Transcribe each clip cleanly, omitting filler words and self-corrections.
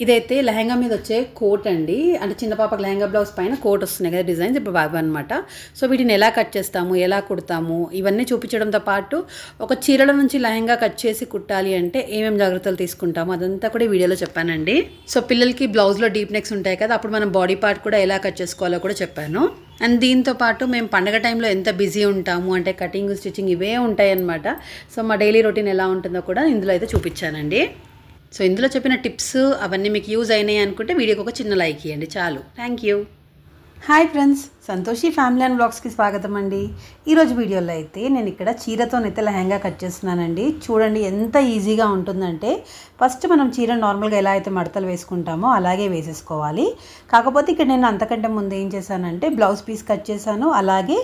ఇదైతే లెహంగా మీద వచ్చే కోట్ అండి. అంటే చిన్న పాపకి లెహంగా బ్లౌజ్ పైన కోట్ వస్తున్నాయి కదా డిజైన్స్, ఇప్పుడు బాగా అనమాట. సో వీటిని ఎలా కట్ చేస్తాము, ఎలా కుడతాము, ఇవన్నీ చూపించడంతో పాటు ఒక చీరల నుంచి లెహంగా కట్ చేసి కుట్టాలి అంటే ఏమేమి జాగ్రత్తలు తీసుకుంటాము అదంతా కూడా ఈ వీడియోలో చెప్పానండి. సో పిల్లలకి బ్లౌజ్లో డీప్ నెక్స్ ఉంటాయి కదా, అప్పుడు మనం బాడీ పార్ట్ కూడా ఎలా కట్ చేసుకోవాలో కూడా చెప్పాను. అండ్ దీంతో పాటు మేము పండగ టైంలో ఎంత బిజీ ఉంటాము అంటే కటింగ్, స్టిచ్చింగ్ ఇవే ఉంటాయి అన్నమాట. సో మా డైలీ రొటీన్ ఎలా ఉంటుందో కూడా ఇందులో అయితే చూపించానండి. సో ఇందులో చెప్పిన టిప్స్ అవన్నీ మీకు యూజ్ అయినాయి అనుకుంటే వీడియోకి ఒక చిన్న లైక్ ఇవ్వండి చాలు. Thank you. Hi friends, Santoshi family and బ్లాగ్స్కి స్వాగతం అండి. ఈరోజు వీడియోలో అయితే నేను ఇక్కడ చీరతోనైతే లెహంగా కట్ చేస్తున్నానండి. చూడండి ఎంత ఈజీగా ఉంటుందంటే, ఫస్ట్ మనం చీర నార్మల్గా ఎలా అయితే మడతలు వేసుకుంటామో అలాగే వేసేసుకోవాలి. కాకపోతే ఇక్కడ నేను అంతకంటే ముందు ఏం చేశానంటే బ్లౌజ్ పీస్ కట్ చేశాను, అలాగే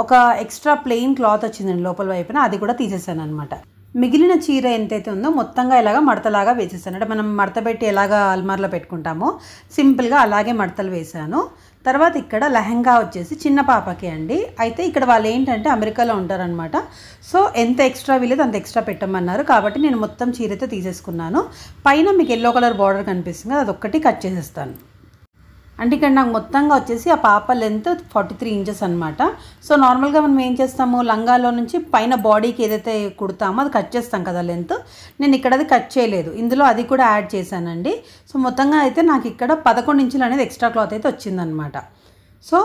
ఒక ఎక్స్ట్రా ప్లెయిన్ క్లాత్ వచ్చిందండి లోపల వైపున, అది కూడా తీసేసాను అనమాట. మిగిలిన చీర ఎంతైతే ఉందో మొత్తంగా ఇలాగా మడతలాగా వేసేసాను. అంటే మనం మడత పెట్టి ఎలాగా అల్మార్లో పెట్టుకుంటామో సింపుల్గా అలాగే మడతలు వేసాను. తర్వాత ఇక్కడ లెహంగా వచ్చేసి చిన్న పాపకి అండి. అయితే ఇక్కడ వాళ్ళు ఏంటంటే అమెరికాలో ఉంటారనమాట. సో ఎంత ఎక్స్ట్రా వీలేదు అంత ఎక్స్ట్రా పెట్టమన్నారు, కాబట్టి నేను మొత్తం చీరతో తీసేసుకున్నాను. పైన మీకు ఎల్లో కలర్ బార్డర్ కనిపిస్తుంది, అదొక్కటి కట్ చేసేస్తాను. అంటే ఇక్కడ నాకు మొత్తంగా వచ్చేసి ఆ పాప లెంత్ 43 ఇంచెస్ అనమాట. సో నార్మల్గా మనం ఏం చేస్తాము, లంగాలో నుంచి పైన బాడీకి ఏదైతే కుడతామో అది కట్ చేస్తాం కదా లెంత్, నేను ఇక్కడ అది కట్ చేయలేదు, ఇందులో అది కూడా యాడ్ చేశానండి. సో మొత్తంగా అయితే నాకు ఇక్కడ 11 ఇంచులు అనేది ఎక్స్ట్రా క్లాత్ అయితే వచ్చిందనమాట. సో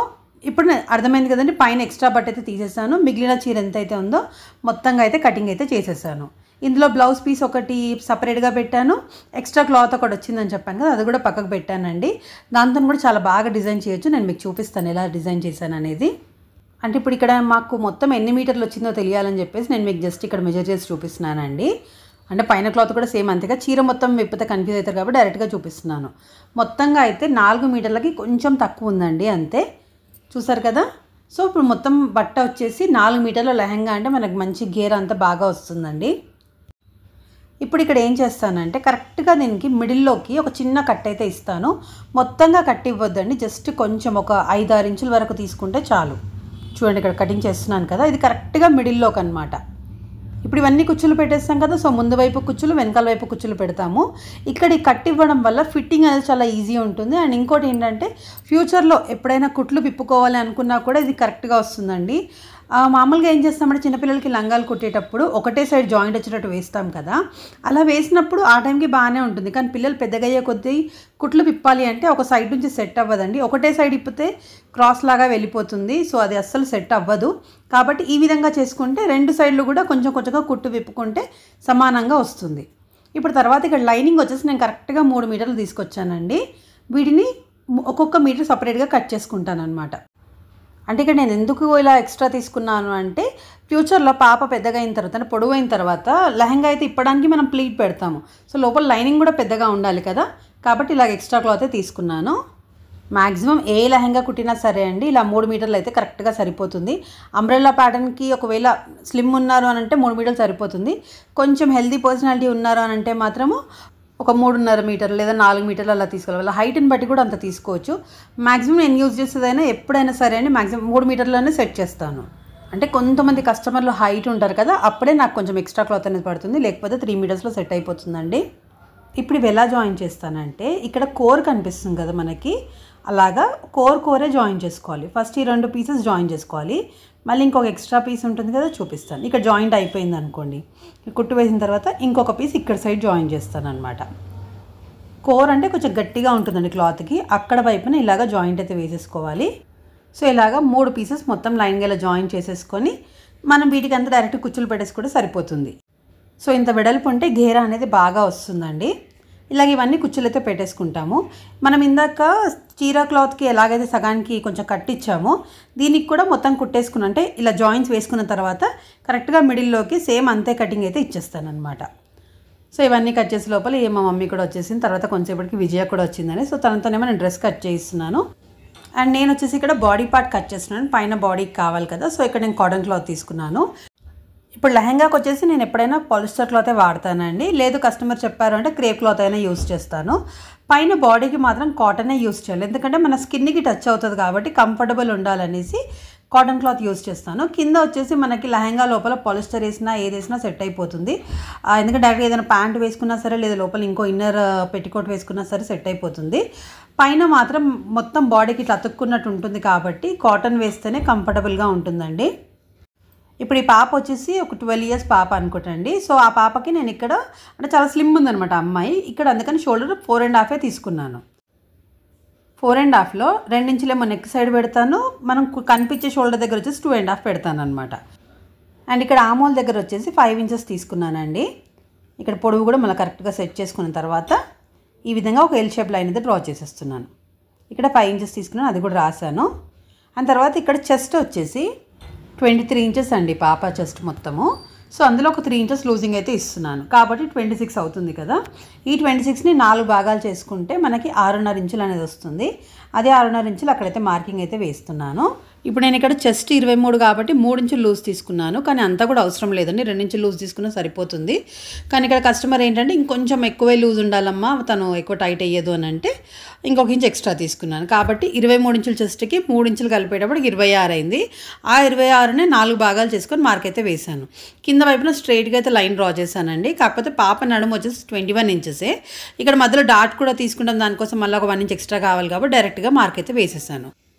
ఇప్పుడు అర్థమైంది కదండి, పైన ఎక్స్ట్రా బట్ అయితే తీసేసాను, మిగిలిన చీర ఎంత అయితే ఉందో మొత్తంగా అయితే కటింగ్ అయితే చేసేసాను. ఇందులో బ్లౌజ్ పీస్ ఒకటి సపరేట్గా పెట్టాను, ఎక్స్ట్రా క్లాత్ ఒకటి వచ్చిందని చెప్పాను కదా, అది కూడా పక్కకు పెట్టానండి. దాంతో కూడా చాలా బాగా డిజైన్ చేయొచ్చు, నేను మీకు చూపిస్తాను ఎలా డిజైన్ చేశాను అనేది. అంటే ఇప్పుడు ఇక్కడ మాకు మొత్తం ఎన్ని మీటర్లు వచ్చిందో తెలియాలని చెప్పేసి నేను మీకు జస్ట్ ఇక్కడ మెజర్ చేసి చూపిస్తున్నానండి. అంటే పైన క్లాత్ కూడా సేమ్ అంతేగా, చీర మొత్తం విప్పితే కన్ఫ్యూజ్ అవుతారు కాబట్టి డైరెక్ట్గా చూపిస్తున్నాను. మొత్తంగా అయితే 4 మీటర్లకి కొంచెం తక్కువ ఉందండి అంతే, చూసారు కదా. సో ఇప్పుడు మొత్తం బట్ట వచ్చేసి 4 మీటర్ల లెహంగా అంటే మనకు మంచి గేర్ అంతా బాగా వస్తుందండి. ఇప్పుడు ఇక్కడ ఏం చేస్తానంటే కరెక్ట్గా దీనికి మిడిల్లోకి ఒక చిన్న కట్ అయితే ఇస్తాను. మొత్తంగా కట్ ఇవ్వద్దండి, జస్ట్ కొంచెం ఒక 5-6 ఇంచుల వరకు తీసుకుంటే చాలు. చూడండి ఇక్కడ కటింగ్ చేస్తున్నాను కదా, ఇది కరెక్ట్గా మిడిల్లోకి అనమాట. ఇప్పుడు ఇవన్నీ కుచ్చులు పెట్టేస్తాం కదా, సో ముందు వైపు కుచ్చులు, వెనకాల వైపు కుచ్చులు పెడతాము. ఇక్కడ ఈ కట్ ఇవ్వడం వల్ల ఫిట్టింగ్ అనేది చాలా ఈజీ ఉంటుంది. అండ్ ఇంకోటి ఏంటంటే ఫ్యూచర్లో ఎప్పుడైనా కుట్లు విప్పుకోవాలి అనుకున్నా కూడా ఇది కరెక్ట్గా వస్తుందండి. మామూలుగా ఏం చేస్తామంటే చిన్నపిల్లలకి లంగాలు కుట్టేటప్పుడు ఒకటే సైడ్ జాయింట్ వచ్చేటట్టు వేస్తాం కదా, అలా వేసినప్పుడు ఆ టైంకి బాగానే ఉంటుంది. కానీ పిల్లలు పెద్దగా అయ్యే కొద్దీ కుట్లు విప్పాలి అంటే ఒక సైడ్ నుంచి సెట్ అవ్వదండి, ఒకటే సైడ్ ఇప్పితే క్రాస్ లాగా వెళ్ళిపోతుంది. సో అది అస్సలు సెట్ అవ్వదు. కాబట్టి ఈ విధంగా చేసుకుంటే 2 సైడ్లు కూడా కొంచెం కొంచెంగా కుట్టు విప్పుకుంటే సమానంగా వస్తుంది. ఇప్పుడు తర్వాత ఇక్కడ లైనింగ్ వచ్చేసి నేను కరెక్ట్గా 3 మీటర్లు తీసుకొచ్చానండి. వీటిని ఒక్కొక్క మీటర్ సపరేట్గా కట్ చేసుకుంటాను అనమాట. అంటే ఇక్కడ నేను ఎందుకు ఇలా ఎక్స్ట్రా తీసుకున్నాను అంటే ఫ్యూచర్లో పాప పెద్దగా అయిన తర్వాత, అంటే పొడవు అయిన తర్వాత లెహంగా అయితే ఇప్పడానికి మనం ప్లీట్ పెడతాము. సో లోపల లైనింగ్ కూడా పెద్దగా ఉండాలి కదా, కాబట్టి ఇలాగ ఎక్స్ట్రా క్లాత్ తీసుకున్నాను. మ్యాక్సిమం ఏ లెహంగా కుట్టినా సరే అండి ఇలా 3 మీటర్లు అయితే కరెక్ట్గా సరిపోతుంది. అంబ్రెల్లా ప్యాటర్న్కి ఒకవేళ స్లిమ్ ఉన్నారు అని అంటే 3 మీటర్లు సరిపోతుంది. కొంచెం హెల్దీ పర్సనాలిటీ ఉన్నారు అని అంటే మాత్రము ఒక 3.5 మీటర్లు లేదా 4 మీటర్లు అలా తీసుకోవాలి. వాళ్ళ హైట్ని బట్టి కూడా అంత తీసుకోవచ్చు. మ్యాక్సిమం నేను యూజ్ చేసేదైనా ఎప్పుడైనా సరే అండి మ్యాక్సిమం 3 మీటర్లోనే సెట్ చేస్తాను. అంటే కొంతమంది కస్టమర్లు హైట్ ఉంటారు కదా, అప్పుడే నాకు కొంచెం ఎక్స్ట్రా క్లాత్ అనేది పడుతుంది, లేకపోతే 3 మీటర్స్లో సెట్ అయిపోతుందండి. ఇప్పుడు ఇవి ఎలా జాయిన్ చేస్తానంటే ఇక్కడ కోర్ కనిపిస్తుంది కదా మనకి, అలాగా కోరే జాయిన్ చేసుకోవాలి. ఫస్ట్ ఈ 2 పీసెస్ జాయిన్ చేసుకోవాలి, మళ్ళీ ఇంకొక ఎక్స్ట్రా పీస్ ఉంటుంది కదా చూపిస్తాను. ఇక్కడ జాయింట్ అయిపోయింది అనుకోండి, కుట్టు వేసిన తర్వాత ఇంకొక పీస్ ఇక్కడ సైడ్ జాయిన్ చేస్తాను అనమాట. కోర్ అంటే కొంచెం గట్టిగా ఉంటుందండి క్లాత్కి, అక్కడ వైపున ఇలాగ జాయింట్ అయితే వేసేసుకోవాలి. సో ఇలాగ 3 పీసెస్ మొత్తం లైన్గా ఇలా జాయిన్ చేసేసుకొని మనం వీటికి అంతా డైరెక్ట్ కుచ్చులు పెట్టేసుకుంటే సరిపోతుంది. సో ఇంత వెడల్పు ఉంటే గేరా అనేది బాగా వస్తుందండి. ఇలాగ ఇవన్నీ కుచ్చులు అయితే పెట్టేసుకుంటాము. మనం ఇందాక చీర క్లాత్కి ఎలాగైతే సగానికి కొంచెం కట్టించామో దీనికి కూడా మొత్తం కుట్టేసుకుని, అంటే ఇలా జాయింట్స్ వేసుకున్న తర్వాత కరెక్ట్గా మిడిల్లోకి సేమ్ అంతే కటింగ్ అయితే ఇచ్చేస్తాను అనమాట. సో ఇవన్నీ కట్ చేసే లోపల మా మమ్మీ కూడా వచ్చేసింది, తర్వాత కొంచెంసేపటికి విజయ కూడా వచ్చిందని, సో తనతోనేమో నేను డ్రెస్ కట్ చేయిస్తున్నాను. అండ్ నేను వచ్చేసి ఇక్కడ బాడీ పార్ట్ కట్ చేస్తున్నాను, పైన బాడీకి కావాలి కదా, సో ఇక్కడ నేను కాటన్ క్లాత్ తీసుకున్నాను. ఇప్పుడు లెహంగాకి వచ్చేసి నేను ఎప్పుడైనా పాలిస్టర్ క్లాతే వాడతానండి, లేదు కస్టమర్ చెప్పారు అంటే క్రేప్ క్లాత్ అయినా యూస్ చేస్తాను. పైన బాడీకి మాత్రం కాటనే యూస్ చేయాలి, ఎందుకంటే మన స్కిన్కి టచ్ అవుతుంది కాబట్టి కంఫర్టబుల్ ఉండాలనేసి కాటన్ క్లాత్ యూస్ చేస్తాను. కింద వచ్చేసి మనకి లెహంగా లోపల పాలిస్టర్ వేసినా ఏది వేసినా సెట్ అయిపోతుంది. ఎందుకంటే డైరెక్ట్గా ఏదైనా ప్యాంట్ వేసుకున్నా సరే లేదా లోపల ఇంకో ఇన్నర్ పెట్టికోట్ వేసుకున్నా సరే సెట్ అయిపోతుంది. పైన మాత్రం మొత్తం బాడీకి ఇట్లా అతుక్కున్నట్టు ఉంటుంది కాబట్టి కాటన్ వేస్తేనే కంఫర్టబుల్గా ఉంటుందండి. ఇప్పుడు ఈ పాప వచ్చేసి ఒక 12 ఇయర్స్ పాప అనుకుంటండి. సో ఆ పాపకి నేను ఇక్కడ అంటే చాలా స్లిమ్ ఉందనమాట అమ్మాయి. ఇక్కడ అందుకని షోల్డర్ 4.5 తీసుకున్నాను. 4.5లో 2 ఇంచులేమో నెక్ సైడ్ పెడతాను. మనం కనిపించే షోల్డర్ దగ్గర వచ్చేసి 2.5 పెడతాను అనమాట. అండ్ ఇక్కడ ఆమోల్ దగ్గర వచ్చేసి 5 ఇంచెస్ తీసుకున్నానండి. ఇక్కడ పొడవు కూడా మళ్ళీ కరెక్ట్గా సెట్ చేసుకున్న తర్వాత ఈ విధంగా ఒక ఎల్ షేప్ లైన్ అయితే డ్రా చేసేస్తున్నాను. ఇక్కడ 5 ఇంచెస్ తీసుకున్నాను, అది కూడా రాశాను. అండ్ తర్వాత ఇక్కడ చెస్ట్ వచ్చేసి 23 ఇంచెస్ అండి పాప చెస్ట్ మొత్తము. సో అందులో ఒక 3 ఇంచెస్ లూజింగ్ అయితే ఇస్తున్నాను కాబట్టి 26 అవుతుంది కదా. ఈ 26ని 4 భాగాలు చేసుకుంటే మనకి 6.5 ఇంచులు అనేది వస్తుంది. అదే 6.5 ఇంచులు అక్కడైతే మార్కింగ్ అయితే వేస్తున్నాను. ఇప్పుడు నేను ఇక్కడ చెస్ట్ 23 కాబట్టి 3 ఇంచులు లూజ్ తీసుకున్నాను. కానీ అంతా కూడా అవసరం లేదండి, 2 ఇంచులు లూజ్ తీసుకున్నా సరిపోతుంది. కానీ ఇక్కడ కస్టమర్ ఏంటంటే ఇంకొంచెం ఎక్కువే లూజ్ ఉండాలమ్మా, తను ఎక్కువ టైట్ అయ్యేదు అని అంటే ఇంకొక ఇంచు ఎక్స్ట్రా తీసుకున్నాను. కాబట్టి 23 ఇంచుల చెస్ట్కి 3 ఇంచులు కలిపేటప్పుడు 26 అయింది. ఆ 26నే 4 భాగాలు చేసుకొని మార్క్ అయితే వేశాను. కింద వైపున స్ట్రైట్గా అయితే లైన్ డ్రా చేశానండి. కాకపోతే పాప నడుము వచ్చేసి 21 ఇంచెసే. ఇక్కడ మధ్యలో డాట్ కూడా తీసుకుంటాం, దానికోసం మళ్ళీ ఒక 1 ఇంచ్ ఎక్స్ట్రా కావాలి కాబట్టి డైరెక్ట్గా మార్క్ అయితే వేసేసాను.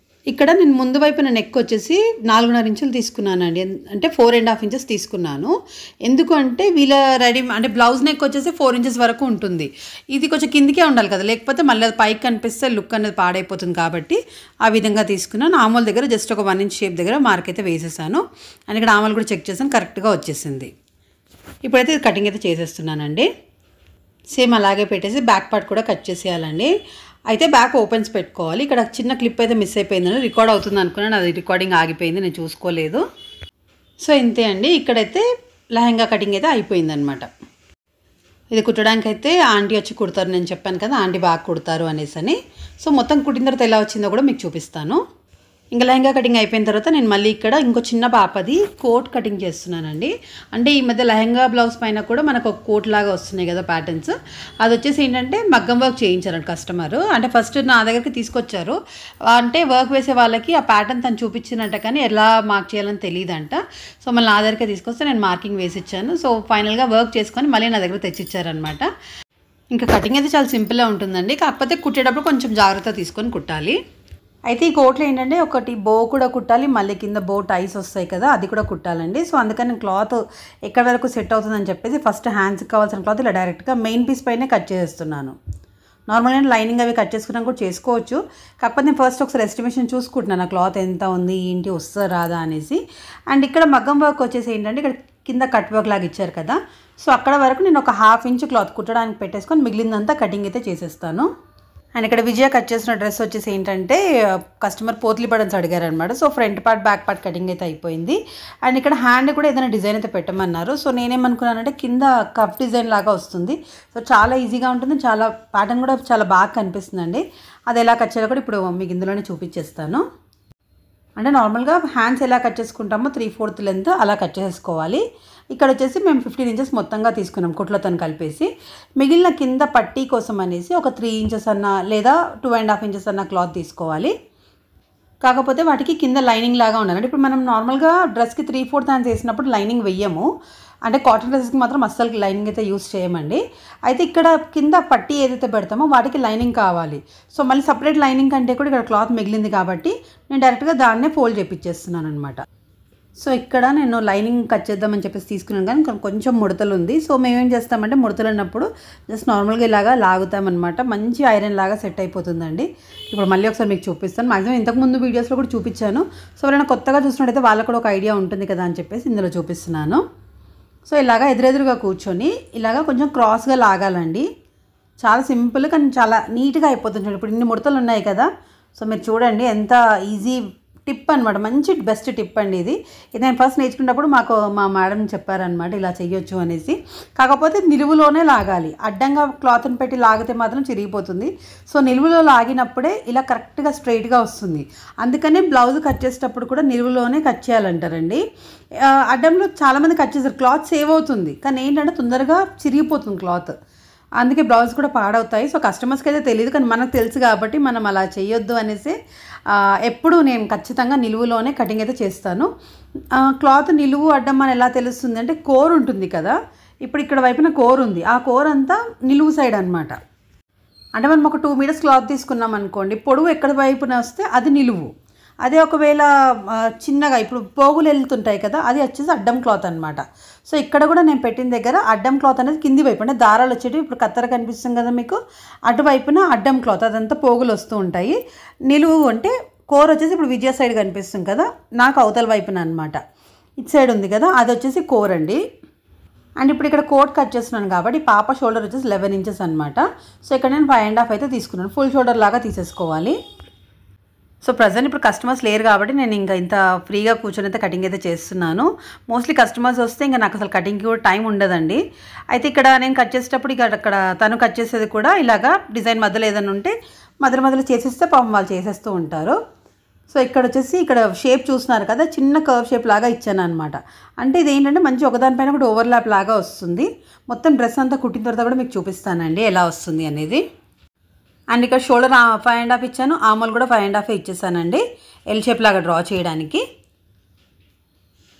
ఇక్కడ నేను ముందు వైపున నెక్ వచ్చేసి 4.5 ఇంచులు తీసుకున్నానండి. అంటే 4.5 ఇంచెస్ తీసుకున్నాను. ఎందుకు అంటే వీళ్ళ రెడీ అంటే బ్లౌజ్ నెక్ వచ్చేసి 4 ఇంచెస్ వరకు ఉంటుంది. ఇది కొంచెం కిందికే ఉండాలి కదా, లేకపోతే మళ్ళీ అది పైకి కనిపిస్తే లుక్ అనేది పాడైపోతుంది కాబట్టి ఆ విధంగా తీసుకున్నాను. ఆమోల్ దగ్గర జస్ట్ ఒక 1 ఇంచ్ షేప్ దగ్గర మార్క్ అయితే వేసేసాను. అండ్ ఇక్కడ ఆమోల్ కూడా చెక్ చేసాను, కరెక్ట్గా వచ్చేసింది. ఇప్పుడైతే కటింగ్ అయితే చేసేస్తున్నానండి. సేమ్ అలాగే పెట్టేసి బ్యాక్ పార్ట్ కూడా కట్ చేసేయాలండి. అయితే బ్యాక్ ఓపెన్స్ పెట్టుకోవాలి. ఇక్కడ చిన్న క్లిప్ అయితే మిస్ అయిపోయిందని రికార్డ్ అవుతుంది అనుకున్నాను, అది రికార్డింగ్ ఆగిపోయింది, నేను చూసుకోలేదు. సో ఇంతే అండి, ఇక్కడైతే లెహంగా కటింగ్ అయితే అయిపోయిందనమాట. ఇది కుట్టడానికి అయితే ఆంటీ వచ్చి కుడతారు, నేను చెప్పాను కదా ఆంటీ బాగా కుడతారు అనేసి. సో మొత్తం కుట్టిన తర్వాత ఎలా వచ్చిందో కూడా మీకు చూపిస్తాను. ఇంకా లెహంగా కటింగ్ అయిపోయిన తర్వాత నేను మళ్ళీ ఇక్కడ ఇంకో చిన్న పాపది కోట్ కటింగ్ చేస్తున్నానండి. అంటే ఈ మధ్య లెహంగా బ్లౌజ్ పైన కూడా మనకు ఒక కోట్ లాగా వస్తున్నాయి కదా ప్యాటర్న్స్. అది వచ్చేసి ఏంటంటే మగ్గం వర్క్ చేయించారంట కస్టమరు. అంటే ఫస్ట్ నా దగ్గరికి తీసుకొచ్చారు. అంటే వర్క్ వేసే వాళ్ళకి ఆ ప్యాటర్న్ తను చూపించినట్ట కానీ ఎలా మార్క్ చేయాలని తెలియదంట. సో మళ్ళీ నా దగ్గరికి తీసుకొస్తే నేను మార్కింగ్ వేసి ఇచ్చాను. సో ఫైనల్గా వర్క్ చేసుకొని మళ్ళీ నా దగ్గర తెచ్చిచ్చారనమాట. ఇంకా కటింగ్ అయితే చాలా సింపుల్గా ఉంటుందండి, కాకపోతే కుట్టేటప్పుడు కొంచెం జాగ్రత్త తీసుకొని కుట్టాలి. అయితే ఈ కోట్లో ఏంటంటే ఒకటి బో కూడా కుట్టాలి, మళ్ళీ కింద బో టైస్ వస్తాయి కదా అది కూడా కుట్టాలండి. సో అందుకని క్లాత్ ఎక్కడి వరకు సెట్ అవుతుందని చెప్పేసి ఫస్ట్ హ్యాండ్స్కి కావాల్సిన క్లాత్ ఇలా డైరెక్ట్గా మెయిన్ పీస్ పైనే కట్ చేస్తున్నాను. నార్మల్గా లైనింగ్ అవి కట్ చేసుకున్నా కూడా చేసుకోవచ్చు, కాకపోతే నేను ఫస్ట్ ఒకసారి ఎస్టిమేషన్ చూసుకుంటున్నాను క్లాత్ ఎంత ఉంది ఏంటి వస్తుందా రాదా అనేసి. అండ్ ఇక్కడ మగ్గం వర్క్ వచ్చేసి ఏంటంటే ఇక్కడ కింద కట్ వర్క్ లాగా ఇచ్చారు కదా, సో అక్కడ వరకు నేను ఒక 1/2 ఇంచ్ క్లాత్ కుట్టడానికి పెట్టేసుకొని మిగిలిందంతా కటింగ్ అయితే చేసేస్తాను. అండ్ ఇక్కడ విజయ కట్ చేసిన డ్రెస్ వచ్చేసి ఏంటంటే కస్టమర్ పోత్లీ బటన్స్ అడిగారు అనమాట. So front part back part cutting అయితే అయిపోయింది. అండ్ ఇక్కడ హ్యాండ్ కూడా ఏదైనా డిజైన్ అయితే పెట్టమన్నారు. సో నేనేమనుకున్నానంటే కింద కప్ డిజైన్ లాగా వస్తుంది, సో చాలా ఈజీగా ఉంటుంది, చాలా ప్యాటర్న్ కూడా చాలా బాగా కనిపిస్తుందండి. అది ఎలా కట్ చేయాలో కూడా ఇప్పుడు మీకు ఇందులోనే చూపించేస్తాను. అంటే నార్మల్గా హ్యాండ్స్ ఎలా కట్ చేసుకుంటామో 3/4 లెంత్ అలా కట్ చేసుకోవాలి. ఇక్కడ వచ్చేసి మేము 15 ఇంచెస్ మొత్తంగా తీసుకున్నాం కుట్లతో కలిపేసి. మిగిలిన కింద పట్టీ కోసం అనేసి ఒక 3 ఇంచెస్ అన్న లేదా 2.5 ఇంచెస్ అన్న క్లాత్ తీసుకోవాలి. కాకపోతే వాటికి కింద లైనింగ్ లాగా ఉండాలి. ఇప్పుడు మనం నార్మల్గా డ్రెస్కి 3/4 హ్యాండ్స్ వేసినప్పుడు లైనింగ్ వెయ్యము, అంటే కాటన్ డ్రెస్కి మాత్రం అస్సలు లైనింగ్ అయితే యూస్ చేయమండి. అయితే ఇక్కడ కింద పట్టీ ఏదైతే పెడతామో వాటికి లైనింగ్ కావాలి. సో మళ్ళీ సపరేట్ లైనింగ్ కంటే కూడా ఇక్కడ క్లాత్ మిగిలింది కాబట్టి నేను డైరెక్ట్గా దాన్నే ఫోల్డ్ చేపించేస్తున్నాను అనమాట. సో ఇక్కడ నేను లైనింగ్ కట్ చేద్దామని చెప్పేసి తీసుకున్నాను కానీ కొంచెం ముడతలు ఉంది. సో మేమేం చేస్తామంటే ముడతలు ఉన్నప్పుడు జస్ట్ నార్మల్గా ఇలాగా లాగుతామన్నమాట, మంచి ఐరన్ లాగా సెట్ అయిపోతుందండి. ఇప్పుడు మళ్ళీ ఒకసారి మీకు చూపిస్తాను. మ్యాక్సిమం ఇంతకుముందు వీడియోస్లో కూడా చూపించాను. సో ఎవరైనా కొత్తగా చూసినట్టయితే వాళ్ళకు కూడా ఒక ఐడియా ఉంటుంది కదా అని చెప్పేసి ఇందులో చూపిస్తున్నాను. సో ఇలాగా ఎదురెదురుగా కూర్చొని ఇలాగా కొంచెం క్రాస్గా లాగాలండి. చాలా సింపుల్ కానీ చాలా నీట్గా అయిపోతుంది. ఇప్పుడు ఇన్ని ముడతలు ఉన్నాయి కదా, సో మీరు చూడండి ఎంత ఈజీ టిప్ అనమాట, మంచి బెస్ట్ టిప్ అండి ఇది. నేను ఫస్ట్ నేర్చుకున్నప్పుడు మా మేడం చెప్పారనమాట ఇలా చెయ్యొచ్చు అనేసి. కాకపోతే నిలువులోనే లాగాలి, అడ్డంగా క్లాత్ని పెట్టి లాగితే మాత్రం చిరిగిపోతుంది. సో నిలువులో లాగినప్పుడే ఇలా కరెక్ట్గా స్ట్రైట్గా వస్తుంది. అందుకనే బ్లౌజ్ కట్ చేసేటప్పుడు కూడా నిలువులోనే కట్ చేయాలంటారండి. అడ్డంలో చాలామంది కట్ చేస్తారు, క్లాత్ సేవ్ అవుతుంది కానీ ఏంటంటే తొందరగా చిరిగిపోతుంది క్లాత్. అందుకే బ్లౌజ్ కూడా పాడవుతాయి. సో కస్టమర్స్కి అయితే తెలియదు, కానీ మనకు తెలుసు కాబట్టి మనం అలా చేయొద్దు అనేసి ఎప్పుడు నేను ఖచ్చితంగా నిలువులోనే కటింగ్ అయితే చేస్తాను. క్లాత్ నిలువు అడ్డం అని ఎలా తెలుస్తుంది అంటే కోర్ ఉంటుంది కదా, ఇప్పుడు ఇక్కడ వైపున కోర్ ఉంది, ఆ కోర్ అంతా నిలువు సైడ్ అనమాట. అంటే మనం ఒక 2 మీటర్స్ క్లాత్ తీసుకున్నాం అనుకోండి, పొడవు ఎక్కడ వైపున వస్తే అది నిలువు. అదే ఒకవేళ చిన్నగా ఇప్పుడు పోగులు వెళ్తుంటాయి కదా, అది వచ్చేసి అడ్డం క్లాత్ అనమాట. సో ఇక్కడ కూడా నేను పెట్టిన దగ్గర అడ్డం క్లాత్ అనేది కింది వైపు, అంటే దారాలు వచ్చేటివి ఇప్పుడు కత్తెర కనిపిస్తుంది కదా మీకు, అటువైపున అడ్డం క్లాత్ అదంతా పోగులు వస్తూ ఉంటాయి. నిలువు అంటే కోర్ వచ్చేసి ఇప్పుడు విజయ సైడ్ కనిపిస్తుంది కదా, నాకు అవతల వైపున అనమాట, ఇటు సైడ్ ఉంది కదా, అది వచ్చేసి కోర్ అండి. అండ్ ఇప్పుడు ఇక్కడ కోట్ కట్ చేస్తున్నాను కాబట్టి పాప షోల్డర్ వచ్చేసి 11 ఇంచెస్ అనమాట. సో ఇక్కడ నేను 5.5 అయితే తీసుకున్నాను, ఫుల్ షోల్డర్ లాగా తీసేసుకోవాలి. సో ప్రజెంట్ ఇప్పుడు కస్టమర్స్ లేరు కాబట్టి నేను ఇంకా ఇంత ఫ్రీగా కూర్చొని అయితే కటింగ్ అయితే చేస్తున్నాను. మోస్ట్లీ కస్టమర్స్ వస్తే ఇంకా నాకు అసలు కటింగ్కి కూడా టైం ఉండదండి. అయితే ఇక్కడ నేను కట్ చేసేటప్పుడు ఇక అక్కడ తను కట్ చేసేది కూడా ఇలాగా డిజైన్ మధ్యలో ఏదైనా ఉంటే మధ్యలో చేసేస్తే పాపం వాళ్ళు చేసేస్తూ ఉంటారు. సో ఇక్కడ వచ్చేసి ఇక్కడ షేప్ చూస్తున్నారు కదా, చిన్న కర్వ్ షేప్ లాగా ఇచ్చాను అనమాట. అంటే ఇది ఏంటంటే మంచి ఒకదానిపైన కూడా ఓవర్లాప్ లాగా వస్తుంది. మొత్తం డ్రెస్ అంతా కుట్టిన తర్వాత కూడా మీకు చూపిస్తానండి ఎలా వస్తుంది అనేది. అండ్ ఇక్కడ షోల్డర్ 5.5 ఇచ్చాను, ఆమోల్ కూడా 5.5 ఇచ్చేసానండి ఎల్ షేప్ లాగా డ్రా చేయడానికి.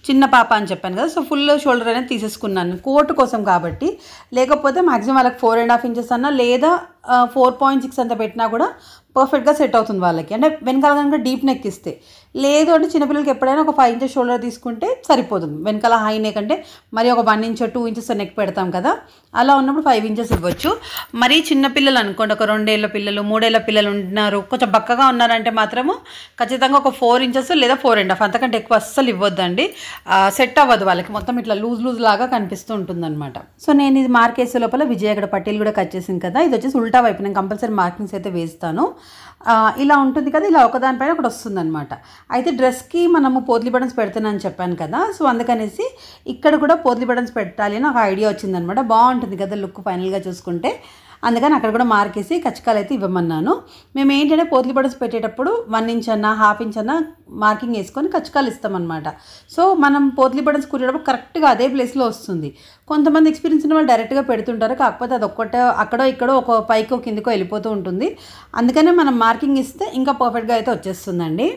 చిన్న పాప అని చెప్పాను కదా, సో ఫుల్ షోల్డర్ అనేది తీసేసుకున్నాను కోట్ కోసం కాబట్టి. లేకపోతే మ్యాక్సిమం వాళ్ళకి 4.5 ఇంచెస్ అన్నా లేదా 4.6 అంత పెట్టినా కూడా పర్ఫెక్ట్గా సెట్ అవుతుంది వాళ్ళకి. అంటే వెనకాల కనుక డీప్ నెక్ ఇస్తే, లేదు అంటే చిన్నపిల్లలకి ఎప్పుడైనా ఒక 5 ఇంచెస్ షోల్డర్ తీసుకుంటే సరిపోతుంది. వెనకాల హై నెక్ అంటే మరి ఒక 1 ఇంచ్ 2 ఇంచెస్ నెక్ పెడతాం కదా, అలా ఉన్నప్పుడు 5 ఇంచెస్ ఇవ్వచ్చు. మరీ చిన్నపిల్లలు అనుకోండి, ఒక 2 ఏళ్ళ పిల్లలు 3 ఏళ్ళ పిల్లలు ఉన్నారు, కొంచెం బక్కగా ఉన్నారంటే మాత్రము ఖచ్చితంగా ఒక 4 ఇంచెస్ లేదా 4.5 అంతకంటే ఎక్కువ అస్సలు ఇవ్వద్దండి. సెట్ అవ్వదు వాళ్ళకి, మొత్తం ఇట్లా లూజ్ లాగా కనిపిస్తూ ఉంటుంది అనమాట. సో నేను ఇది మార్కేసే లోపల విజయ్ అక్కడ పట్టీలు కూడా కట్ చేసింది కదా, ఇది వచ్చేసి ఉల్టా వైపు నేను కంపల్సరీ మార్కింగ్స్ అయితే వేస్తాను. ఇలా ఉంటుంది కదా, ఇలా ఒకదానిపైన ఒకటి వస్తుంది అనమాట. అయితే డ్రెస్కి మనము పోత్లీ బటన్స్ పెడుతున్నాను చెప్పాను కదా, సో అందుకనేసి ఇక్కడ కూడా పోత్లీ బటన్స్ పెట్టాలి అని ఒక ఐడియా వచ్చిందనమాట. బాగుంటుంది కదా లుక్ ఫైనల్గా చూసుకుంటే, అందుకని అక్కడ కూడా మార్కేసి కచ్చకాలు అయితే ఇవ్వమన్నాను. మేము ఏంటంటే పోత్లీ బటన్స్ పెట్టేటప్పుడు 1 ఇంచ్ అన్నా 1/2 ఇంచ్ అన్నా మార్కింగ్ వేసుకొని కచ్చకాలు ఇస్తామన్నమాట. సో మనం పోత్లీ బటన్స్ కుట్టేటప్పుడు కరెక్ట్గా అదే ప్లేస్లో వస్తుంది. కొంతమంది ఎక్స్పీరియన్స్ ఉన్న వాళ్ళు డైరెక్ట్గా పెడుతుంటారు, కాకపోతే అది ఒక్కటే అక్కడో ఇక్కడో ఒక పైకో కిందకో వెళ్ళిపోతూ ఉంటుంది. అందుకనే మనం మార్కింగ్ ఇస్తే ఇంకా పర్ఫెక్ట్గా అయితే వచ్చేస్తుందండి.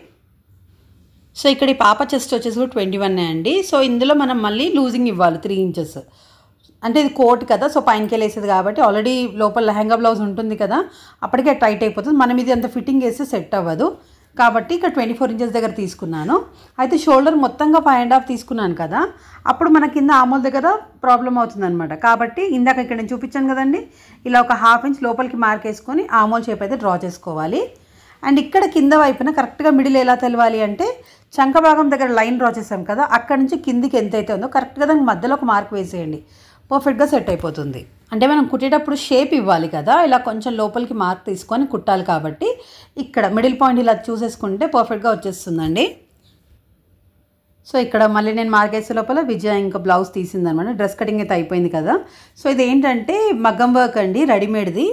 సో ఇక్కడ ఈ పాప చెస్ట్ వచ్చేసి కూడా 21 అండి. సో ఇందులో మనం మళ్ళీ లూజింగ్ ఇవ్వాలి 3 ఇంచెస్. అంటే ఇది కోట్ కదా, సో పైనకి వెళ్ళేసేది కాబట్టి ఆల్రెడీ లోపల లెహంగా బ్లౌజ్ ఉంటుంది కదా, అప్పటికే టైట్ అయిపోతుంది. మనం ఇది అంత ఫిట్టింగ్ వేస్తే సెట్ అవ్వదు కాబట్టి ఇక్కడ 24 ఇంచెస్ దగ్గర తీసుకున్నాను. అయితే షోల్డర్ మొత్తంగా 5.5 తీసుకున్నాను కదా, అప్పుడు మన కింద ఆమోల్ దగ్గర ప్రాబ్లం అవుతుందన్నమాట. కాబట్టి ఇందాక ఇక్కడ నేను చూపించాను కదండి, ఇలా ఒక 1/2 ఇంచ్ లోపలికి మార్క్ వేసుకొని ఆమోల్ షేప్ అయితే డ్రా చేసుకోవాలి. అండ్ ఇక్కడ కింద వైపున కరెక్ట్గా మిడిల్ ఎలా తెలవాలి అంటే చంక భాగం దగ్గర లైన్ డ్రా చేసాం కదా, అక్కడ నుంచి కిందికి ఎంతైతే ఉందో కరెక్ట్గా దానికి మధ్యలో ఒక మార్క్ వేసేయండి, పర్ఫెక్ట్గా సెట్ అయిపోతుంది. అంటే మనం కుట్టేటప్పుడు షేప్ ఇవ్వాలి కదా, ఇలా కొంచెం లోపలికి మార్క్ తీసుకొని కుట్టాలి కాబట్టి ఇక్కడ మిడిల్ పాయింట్ ఇలా చూసేసుకుంటే పర్ఫెక్ట్గా వచ్చేస్తుందండి. సో ఇక్కడ మళ్ళీ నేను మార్క్ వేసే లోపల విజయ ఇంకా బ్లౌజ్ తీసిందనమాట. డ్రెస్ కటింగ్ అయితే అయిపోయింది కదా. సో ఇది ఏంటంటే మగ్గం వర్క్ అండి, రెడీమేడ్ది.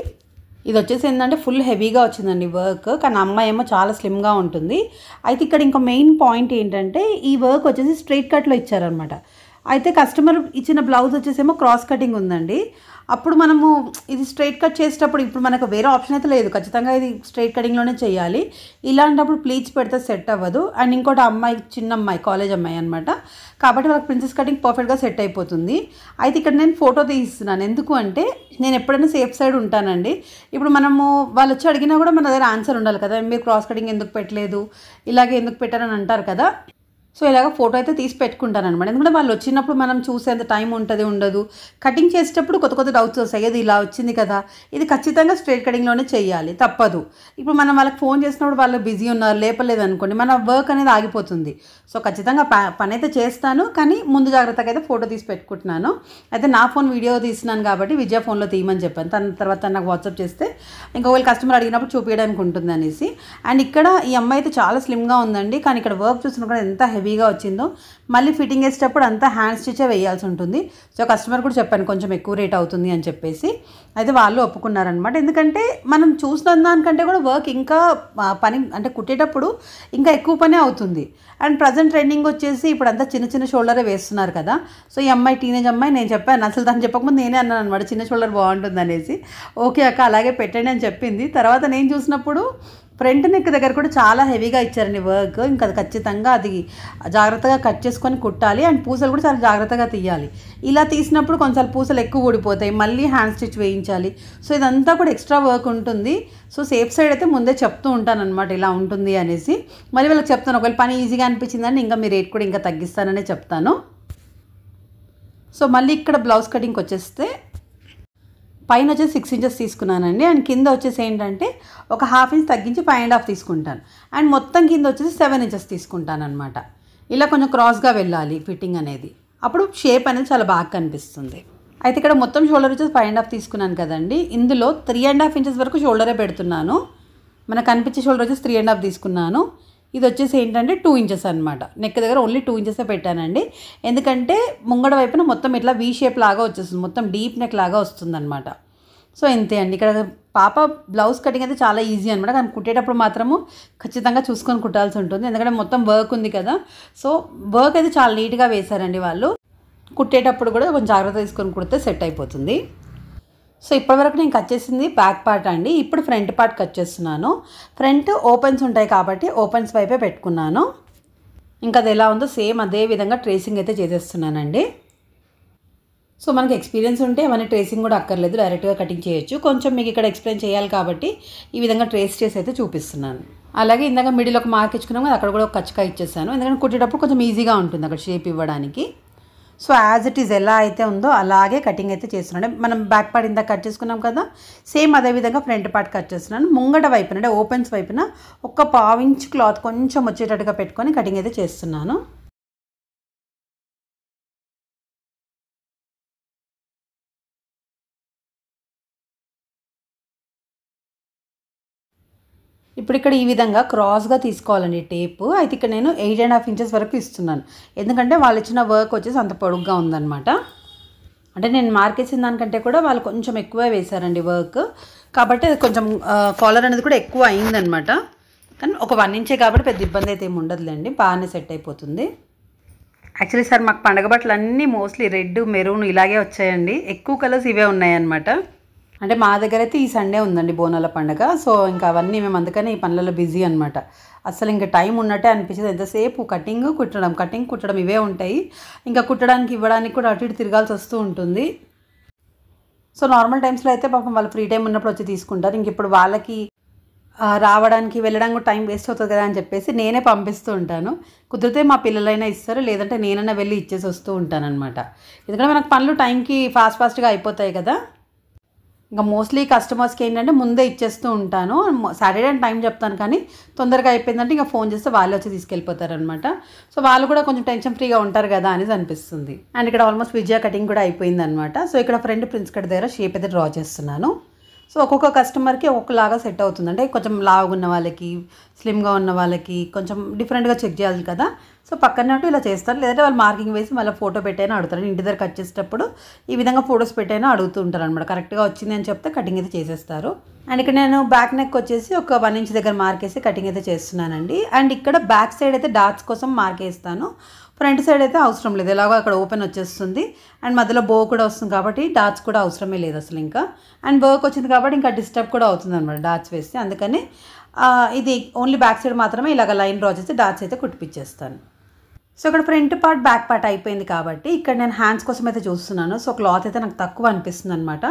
ఇది వచ్చేసి ఏంటంటే ఫుల్ హెవీగా వచ్చిందండి వర్క్, కానీ అమ్మాయి ఏమో చాలా స్లిమ్గా ఉంటుంది. అయితే ఇక్కడ ఇంకా మెయిన్ పాయింట్ ఏంటంటే ఈ వర్క్ వచ్చేసి స్ట్రైట్ కట్లో ఇచ్చారనమాట. అయితే కస్టమర్ ఇచ్చిన బ్లౌజ్ వచ్చేసేమో క్రాస్ కటింగ్ ఉందండి. అప్పుడు మనము ఇది స్ట్రైట్ కట్ చేసేటప్పుడు ఇప్పుడు మనకు వేరే ఆప్షన్ అయితే లేదు, ఖచ్చితంగా ఇది స్ట్రైట్ కటింగ్లోనే చేయాలి. ఇలాంటప్పుడు ప్లీట్స్ పెడితే సెట్ అవ్వదు. అండ్ ఇంకోటి అమ్మాయి చిన్న అమ్మాయి, కాలేజ్ అమ్మాయి అనమాట, కాబట్టి వాళ్ళకి ప్రిన్సెస్ కటింగ్ పర్ఫెక్ట్గా సెట్ అయిపోతుంది. అయితే ఇక్కడ నేను ఫోటో తీస్తున్నాను, ఎందుకు అంటే నేను ఎప్పుడైనా సేఫ్ సైడ్ ఉంటానండి. ఇప్పుడు మనము వాళ్ళు వచ్చి అడిగినా కూడా మన దగ్గర ఆన్సర్ ఉండాలి కదా, మీరు క్రాస్ కటింగ్ ఎందుకు పెట్టలేదు, ఇలాగే ఎందుకు పెట్టారని అంటారు కదా. సో ఇలాగ ఫోటో అయితే తీసి పెట్టుకుంటాను అనమాట. ఎందుకంటే వాళ్ళు వచ్చినప్పుడు మనం చూసేంత టైం ఉంటుంది ఉండదు. కటింగ్ చేసేటప్పుడు కొత్త డౌట్స్ వస్తాయి, అది ఇలా వచ్చింది కదా, ఇది ఖచ్చితంగా స్ట్రైట్ కటింగ్లోనే చేయాలి, తప్పదు. ఇప్పుడు మనం వాళ్ళకి ఫోన్ చేసినప్పుడు వాళ్ళు బిజీ ఉన్నారు, లేపలేదు అనుకోండి, మన వర్క్ అనేది ఆగిపోతుంది. సో ఖచ్చితంగా పని అయితే చేస్తాను, కానీ ముందు జాగ్రత్తగా అయితే ఫోటో తీసి పెట్టుకుంటున్నాను. అయితే నా ఫోన్ వీడియో తీస్తున్నాను కాబట్టి విజయ ఫోన్లో తీయమని చెప్పాను. తర్వాత నాకు వాట్సాప్ చేస్తే ఇంకొకవేళ కస్టమర్ అడిగినప్పుడు చూపించడానికి ఉంటుంది అనేసి. అండ్ ఇక్కడ ఈ అమ్మాయి అయితే చాలా స్లిమ్గా ఉందండి, కానీ ఇక్కడ వర్క్ చూసినా కూడా ఎంత హెవీ హెవీగా వచ్చిందో మళ్ళీ ఫిట్టింగ్ వేసేటప్పుడు అంతా హ్యాండ్ స్టిచ్చే వేయాల్సి ఉంటుంది. సో కస్టమర్ కూడా చెప్పాను కొంచెం ఎక్కువ రేట్ అవుతుంది అని చెప్పేసి. అయితే వాళ్ళు ఒప్పుకున్నారనమాట. ఎందుకంటే మనం చూసిన దానికంటే కూడా వర్క్ ఇంకా పని అంటే కుట్టేటప్పుడు ఇంకా ఎక్కువ పనే అవుతుంది. అండ్ ప్రజెంట్ ట్రెండింగ్ వచ్చేసి ఇప్పుడు అంతా చిన్న చిన్న షోల్డరే వేస్తున్నారు కదా. సో ఈ అమ్మాయి టీనేజ్ అమ్మాయి, నేను చెప్పాను అసలు దాన్ని చెప్పకముందు నేనే అన్నాను అనమాట చిన్న షోల్డర్ బాగుంటుంది అనేసి. ఓకే అక్క అలాగే పెట్టండి అని చెప్పింది. తర్వాత నేను చూసినప్పుడు ఫ్రంట్ నెక్ దగ్గర కూడా చాలా హెవీగా ఇచ్చారండి వర్క్. ఇంకా అది ఖచ్చితంగా అది జాగ్రత్తగా కట్ చేసుకొని కుట్టాలి. అండ్ పూసలు కూడా చాలా జాగ్రత్తగా తీయాలి. ఇలా తీసినప్పుడు కొంచెం పూసలు ఎక్కువ ఊడిపోతాయి, మళ్ళీ హ్యాండ్ స్టిచ్ వేయించాలి. సో ఇదంతా కూడా ఎక్స్ట్రా వర్క్ ఉంటుంది. సో సేఫ్ సైడ్ అయితే ముందే చెప్తూ ఉంటాను అనమాట ఇలా ఉంటుంది అనేసి. మళ్ళీ వాళ్ళకి చెప్తాను ఒకవేళ పని ఈజీగా అనిపించిందని ఇంకా మీ రేట్ కూడా ఇంకా తగ్గిస్తాననే చెప్తాను. సో మళ్ళీ ఇక్కడ బ్లౌజ్ కటింగ్కి వచ్చేస్తే పైన వచ్చేసి 6 ఇంచెస్ తీసుకున్నానండి. అండ్ కింద వచ్చేసి ఏంటంటే ఒక 1/2 ఇంచ్ తగ్గించి 5.5 తీసుకుంటాను. అండ్ మొత్తం కింద వచ్చేసి 7 ఇంచెస్ తీసుకుంటాను అనమాట. ఇలా కొంచెం క్రాస్గా వెళ్ళాలి ఫిట్టింగ్ అనేది, అప్పుడు షేప్ అనేది చాలా బాగా కనిపిస్తుంది. అయితే ఇక్కడ మొత్తం షోల్డర్ వచ్చేసి 5.5 తీసుకున్నాను కదండి. ఇందులో 3.5 ఇంచెస్ వరకు షోల్డరే పెడుతున్నాను. మనకు కనిపించే షోల్డర్ వచ్చేసి 3.5 తీసుకున్నాను. ఇది వచ్చేసి ఏంటంటే 2 ఇంచెస్ అనమాట. నెక్ దగ్గర ఓన్లీ 2 ఇంచెసే పెట్టానండి. ఎందుకంటే ముంగడ వైపున మొత్తం ఇట్లా వీ షేప్ లాగా వచ్చేస్తుంది, మొత్తం డీప్ నెక్ లాగా వస్తుంది అనమాట. సో ఇంతే అండి. ఇక్కడ పాప బ్లౌజ్ కటింగ్ అయితే చాలా ఈజీ అనమాట. కానీ కుట్టేటప్పుడు మాత్రము ఖచ్చితంగా చూసుకొని కుట్టాల్సి ఉంటుంది. ఎందుకంటే మొత్తం వర్క్ ఉంది కదా. సో వర్క్ అయితే చాలా నీట్గా వేశారండి వాళ్ళు. కుట్టేటప్పుడు కూడా కొంచెం జాగ్రత్త తీసుకొని కుడితే సెట్ అయిపోతుంది. సో ఇప్పటివరకు నేను కట్ చేసింది బ్యాక్ పార్ట్ అండి. ఇప్పుడు ఫ్రంట్ పార్ట్ కట్ చేస్తున్నాను. ఫ్రంట్ ఓపెన్స్ ఉంటాయి కాబట్టి ఓపెన్స్ వైపే పెట్టుకున్నాను. ఇంకా అది ఎలా ఉందో సేమ్ అదే విధంగా ట్రేసింగ్ అయితే చేసేస్తున్నానండి. సో మనకి ఎక్స్పీరియన్స్ ఉంటే అవన్నీ ట్రేసింగ్ కూడా అక్కర్లేదు, డైరెక్ట్గా కటింగ్ చేయొచ్చు. కొంచెం మీకు ఇక్కడ ఎక్స్ప్లెయిన్ చేయాలి కాబట్టి ఈ విధంగా ట్రేస్ చేసి అయితే చూపిస్తున్నాను. అలాగే ఇందాక మిడిల్ ఒక మార్క్ ఇచ్చుకున్నాము, అక్కడ కూడా ఒక కచ్చకా ఇచ్చేసాను. ఎందుకంటే కుట్టేటప్పుడు కొంచెం ఈజీగా ఉంటుంది అక్కడ షేప్ ఇవ్వడానికి. సో యాజ్ ఇట్ ఈజ్ ఎలా అయితే ఉందో అలాగే కటింగ్ అయితే చేస్తున్నాను. మనం బ్యాక్ పార్ట్ ఇందాక కట్ చేసుకున్నాం కదా, సేమ్ అదే విధంగా ఫ్రంట్ పార్ట్ కట్ చేస్తున్నాను. ముంగట వైపున అంటే ఓపెన్స్ వైపున ఒక 1/2 ఇంచ్ క్లాత్ కొంచెం వచ్చేటట్టుగా పెట్టుకొని కటింగ్ అయితే చేస్తున్నాను. ఇప్పుడు ఇక్కడ ఈ విధంగా క్రాస్గా తీసుకోవాలండి టేపు. అయితే ఇక్కడ నేను 8.5 ఇంచెస్ వరకు ఇస్తున్నాను. ఎందుకంటే వాళ్ళు ఇచ్చిన వర్క్ వచ్చేసి అంత పొడుగ్గా ఉందన్నమాట. అంటే నేను మార్కేసిన దానికంటే కూడా వాళ్ళు కొంచెం ఎక్కువే వేశారండి వర్క్. కాబట్టి అది కొంచెం కాలర్ అనేది కూడా ఎక్కువ అయిందనమాట. కానీ ఒక 1 ఇంచే కాబట్టి పెద్ద ఇబ్బంది అయితే ఏమి ఉండదులేండి, బాగానే సెట్ అయిపోతుంది. యాక్చువల్లీ సార్ మాకు పండగ బట్టలు అన్నీ మోస్ట్లీ రెడ్, మెరూన్ ఇలాగే వచ్చాయండి. ఎక్కువ కలర్స్ ఇవే ఉన్నాయన్నమాట. అంటే మా దగ్గర అయితే ఈ సండే ఉందండి బోనాల పండుగ. సో ఇంకా అవన్నీ మేము అందుకని ఈ పనులలో బిజీ అనమాట. అసలు ఇంకా టైం ఉన్నట్టే అనిపించేది. ఎంతసేపు కటింగ్ కుట్టడం ఇవే ఉంటాయి. ఇంకా కుట్టడానికి ఇవ్వడానికి కూడా అటు ఇటు తిరగాల్సి వస్తూ ఉంటుంది. సో నార్మల్ టైమ్స్లో అయితే పాపం వాళ్ళు ఫ్రీ టైం ఉన్నప్పుడు వచ్చి తీసుకుంటారు. ఇంక ఇప్పుడు వాళ్ళకి రావడానికి వెళ్ళడానికి కూడా టైం వేస్ట్ అవుతుంది కదా అని చెప్పేసి నేనే పంపిస్తూ ఉంటాను. కుదిరితే మా పిల్లలైనా ఇస్తారు, లేదంటే నేనైనా వెళ్ళి ఇచ్చేసి వస్తూ ఉంటాను అనమాట. ఎందుకంటే మనకు పనులు టైంకి ఫాస్ట్గా అయిపోతాయి కదా. ఇంకా మోస్ట్లీ కస్టమర్స్కి ఏంటంటే ముందే ఇచ్చేస్తూ ఉంటాను. సాటర్డే అని టైం చెప్తాను, కానీ తొందరగా అయిపోయిందంటే ఇంకా ఫోన్ చేస్తే వాళ్ళే వచ్చి తీసుకెళ్ళిపోతారనమాట. సో వాళ్ళు కూడా కొంచెం టెన్షన్ ఫ్రీగా ఉంటారు కదా అనేసి అనిపిస్తుంది. అండ్ ఇక్కడ ఆల్మోస్ట్ విజయ కటింగ్ కూడా అయిపోయిందనమాట. సో ఇక్కడ ఫ్రంట్ ప్రిన్స్ కట్ దగ్గర షేప్ అయితే డ్రా చేస్తున్నాను. సో ఒక్కొక్క కస్టమర్కి ఒక్కొక్కలాగా సెట్ అవుతుంది. అంటే కొంచెం లావుగా ఉన్న వాళ్ళకి, స్లిమ్గా ఉన్న వాళ్ళకి కొంచెం డిఫరెంట్గా చెక్ చేయాలి కదా. సో పక్కన ఇలా చేస్తారు, లేదంటే వాళ్ళు మార్కింగ్ వేసి మళ్ళీ ఫోటో పెట్టైనా అడుగుతారు. ఇంటి దగ్గర కట్ చేసేటప్పుడు ఈ విధంగా ఫొటోస్ పెట్టైనా అడుగుతూ ఉంటారు అనమాట. కరెక్ట్గా వచ్చింది అని చెప్తే కటింగ్ అయితే చేసేస్తారు. అండ్ ఇక్కడ నేను బ్యాక్ నెక్ వచ్చేసి ఒక 1 ఇంచ్ దగ్గర మార్కేసి కటింగ్ అయితే చేస్తున్నానండి. అండ్ ఇక్కడ బ్యాక్ సైడ్ అయితే డాట్స్ కోసం మార్కేస్తాను. ఫ్రంట్ సైడ్ అయితే అవసరం లేదు, ఎలాగో అక్కడ ఓపెన్ వచ్చేస్తుంది. అండ్ మధ్యలో బో కూడా వస్తుంది కాబట్టి డాట్స్ కూడా అవసరమే లేదు అసలు ఇంకా. అండ్ వర్క్ వచ్చింది కాబట్టి ఇంకా డిస్టర్బ్ కూడా అవుతుంది అనమాట డాట్స్ వేస్తే. అందుకని ఇది ఓన్లీ బ్యాక్ సైడ్ మాత్రమే ఇలాగ లైన్ డ్రా చేసి డాట్స్ అయితే కుట్టిపించేస్తాను. సో ఇక్కడ ఫ్రంట్ పార్ట్ బ్యాక్ పార్ట్ అయిపోయింది కాబట్టి ఇక్కడ నేను హ్యాండ్స్ కోసం అయితే చూస్తున్నాను. సో క్లాత్ అయితే నాకు తక్కువ అనిపిస్తుంది అనమాట.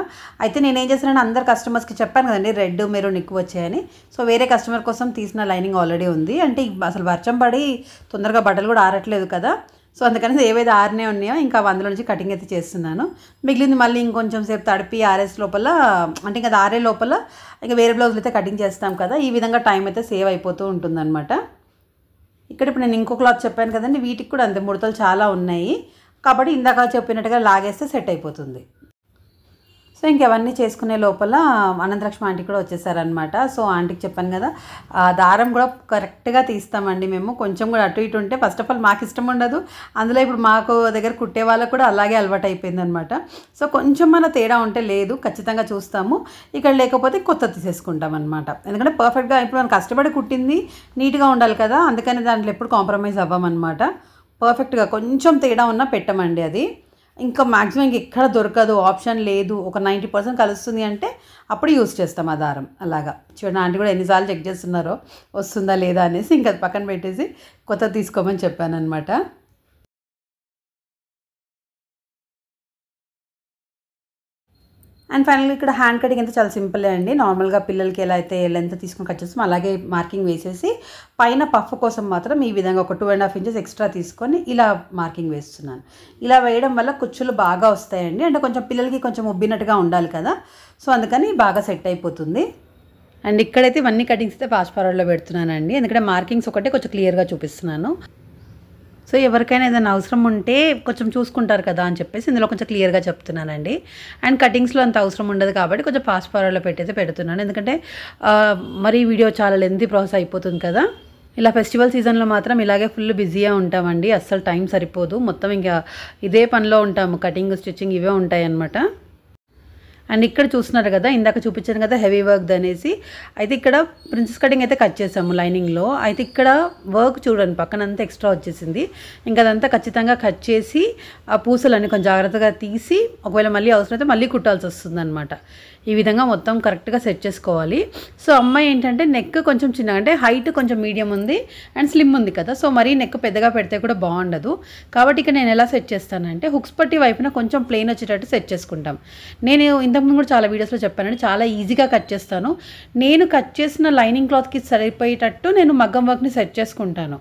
అయితే నేను ఏం చేస్తున్నాను, అందరు కస్టమర్స్కి చెప్పాను కదండి రెడ్ మెరూన్ ఎక్కువ వచ్చాయని. సో వేరే కస్టమర్ కోసం తీసిన లైనింగ్ ఆల్రెడీ ఉంది. అంటే అసలు వర్షం పడి తొందరగా బట్టలు కూడా ఆరట్లేదు కదా. సో అందుకని ఏవైతే ఆరినే ఉన్నాయో ఇంకా అందులో నుంచి కటింగ్ అయితే చేస్తున్నాను. మిగిలింది మళ్ళీ ఇంకొంచెం సేపు తడిపి ఆర్ఎస్ లోపల, అంటే ఇంకా ఆరే లోపల ఇంకా వేరే బ్లౌజులు అయితే కటింగ్ చేస్తాం కదా. ఈ విధంగా టైం అయితే సేవ్ అయిపోతూ ఉంటుందన్నమాట. ఇక్కడ ఇప్పుడు నేను ఇంకో క్లాత్ చెప్పాను కదండి, వీటికి కూడా అంతే ముడతలు చాలా ఉన్నాయి కాబట్టి ఇందాక చెప్పినట్టుగా లాగేస్తే సెట్ అయిపోతుంది. సో సో ఇంకవన్నీ చేసుకునే లోపల అనంతలక్ష్మి ఆంటీ కూడా వచ్చేసారనమాట. సో ఆంటీకి చెప్పాను కదా, దారం కూడా కరెక్ట్గా తీస్తామండి మేము. కొంచెం కూడా అటు ఇటు ఉంటే ఫస్ట్ ఆఫ్ ఆల్ మాకు ఇష్టం ఉండదు, అందులో ఇప్పుడు మాకు దగ్గర కుట్టే వాళ్ళకు కూడా అలాగే అలవాటు అయిపోయిందనమాట. సో కొంచెం మన తేడా ఉంటే లేదు ఖచ్చితంగా చూస్తాము, ఇక్కడ లేకపోతే కొత్త తీసేసుకుంటాం అనమాట. ఎందుకంటే పర్ఫెక్ట్గా ఇప్పుడు మనం కష్టపడి కుట్టింది నీట్గా ఉండాలి కదా, అందుకని దాంట్లో ఎప్పుడు కాంప్రమైజ్ అవ్వమన్నమాట. పర్ఫెక్ట్గా కొంచెం తేడా ఉన్నా పెట్టమండి అది. ఇంకా మ్యాక్సిమం ఎక్కడ దొరకదు, ఆప్షన్ లేదు, ఒక 90% కలుస్తుంది అంటే అప్పుడు యూస్ చేస్తాం ఆ దారం. అలాగా చూడండి, ఆంటీ కూడా ఎన్నిసార్లు చెక్ చేస్తున్నారో వస్తుందా లేదా అనేసి, ఇంకా పక్కన పెట్టేసి కొత్త తీసుకోమని చెప్పాను అనమాట. అండ్ ఫైనల్గా ఇక్కడ హ్యాండ్ కటింగ్ అయితే చాలా సింపులే అండి. నార్మల్గా పిల్లలకి ఎలా అయితే లెంత్ తీసుకుని కట్ చేస్తామో అలాగే మార్కింగ్ వేసేసి పైన పఫ్ కోసం మాత్రం ఈ విధంగా ఒక 2.5 ఇంచెస్ ఎక్స్ట్రా తీసుకొని ఇలా మార్కింగ్ వేస్తున్నాను. ఇలా వేయడం వల్ల కుచ్చులు బాగా వస్తాయండి, అంటే కొంచెం పిల్లలకి కొంచెం ఉబ్బినట్టుగా ఉండాలి కదా, సో అందుకని బాగా సెట్ అయిపోతుంది. అండ్ ఇక్కడైతే ఇవన్నీ కటింగ్స్ అయితే ఫాస్ట్ ఫార్వర్డ్లో పెడుతున్నానండి, ఎందుకంటే మార్కింగ్స్ ఒకటే కొంచెం క్లియర్గా చూపిస్తున్నాను. సో ఎవరికైనా ఏదైనా అవసరం ఉంటే కొంచెం చూసుకుంటారు కదా అని చెప్పేసి ఇందులో కొంచెం క్లియర్గా చెప్తున్నానండి. అండ్ కటింగ్స్లో అంత అవసరం ఉండదు కాబట్టి కొంచెం ఫాస్ట్ ఫార్వర్డ్లో పెట్టయితే పెడుతున్నాను, ఎందుకంటే మరీ వీడియో చాలా లెంతీ ప్రాసెస్ అయిపోతుంది కదా. ఇలా ఫెస్టివల్ సీజన్లో మాత్రం ఇలాగే ఫుల్ బిజీగా ఉంటామండి, అస్సలు టైం సరిపోదు, మొత్తం ఇంకా ఇదే పనిలో ఉంటాము, కటింగ్ స్టిచ్చింగ్ ఇవే ఉంటాయి అన్నమాట. అండ్ ఇక్కడ చూస్తున్నారు కదా, ఇందాక చూపించాను కదా హెవీ వర్క్ అనేసి, అయితే ఇక్కడ ప్రిన్సెస్ కటింగ్ అయితే కట్ చేసాము లైనింగ్లో. అయితే ఇక్కడ వర్క్ చూడండి పక్కనంతా ఎక్స్ట్రా వచ్చేసింది, ఇంకా అదంతా ఖచ్చితంగా కట్ చేసి ఆ పూసలన్నీ కొంచెం జాగ్రత్తగా తీసి ఒకవేళ మళ్ళీ అవసరమైతే మళ్ళీ కుట్టాల్సి వస్తుంది అనమాట. ఈ విధంగా మొత్తం కరెక్ట్గా సెట్ చేసుకోవాలి. సో అమ్మాయి ఏంటంటే నెక్ కొంచెం చిన్నగా, అంటే హైట్ కొంచెం మీడియం ఉంది అండ్ స్లిమ్ ఉంది కదా, సో మరీ నెక్ పెద్దగా పెడితే కూడా బాగుండదు. కాబట్టి ఇక్కడ నేను ఎలా సెట్ చేస్తానంటే హుక్స్ పట్టి వైపున కొంచెం ప్లెయిన్ వచ్చేటట్టు సెట్ చేసుకుంటాం. నేను ఇంతకుముందు కూడా చాలా వీడియోస్లో చెప్పానండి, చాలా ఈజీగా కట్ చేస్తాను. నేను కట్ చేసిన లైనింగ్ క్లాత్కి సరిపోయేటట్టు నేను మగ్గం వర్క్ని సెట్ చేసుకుంటాను.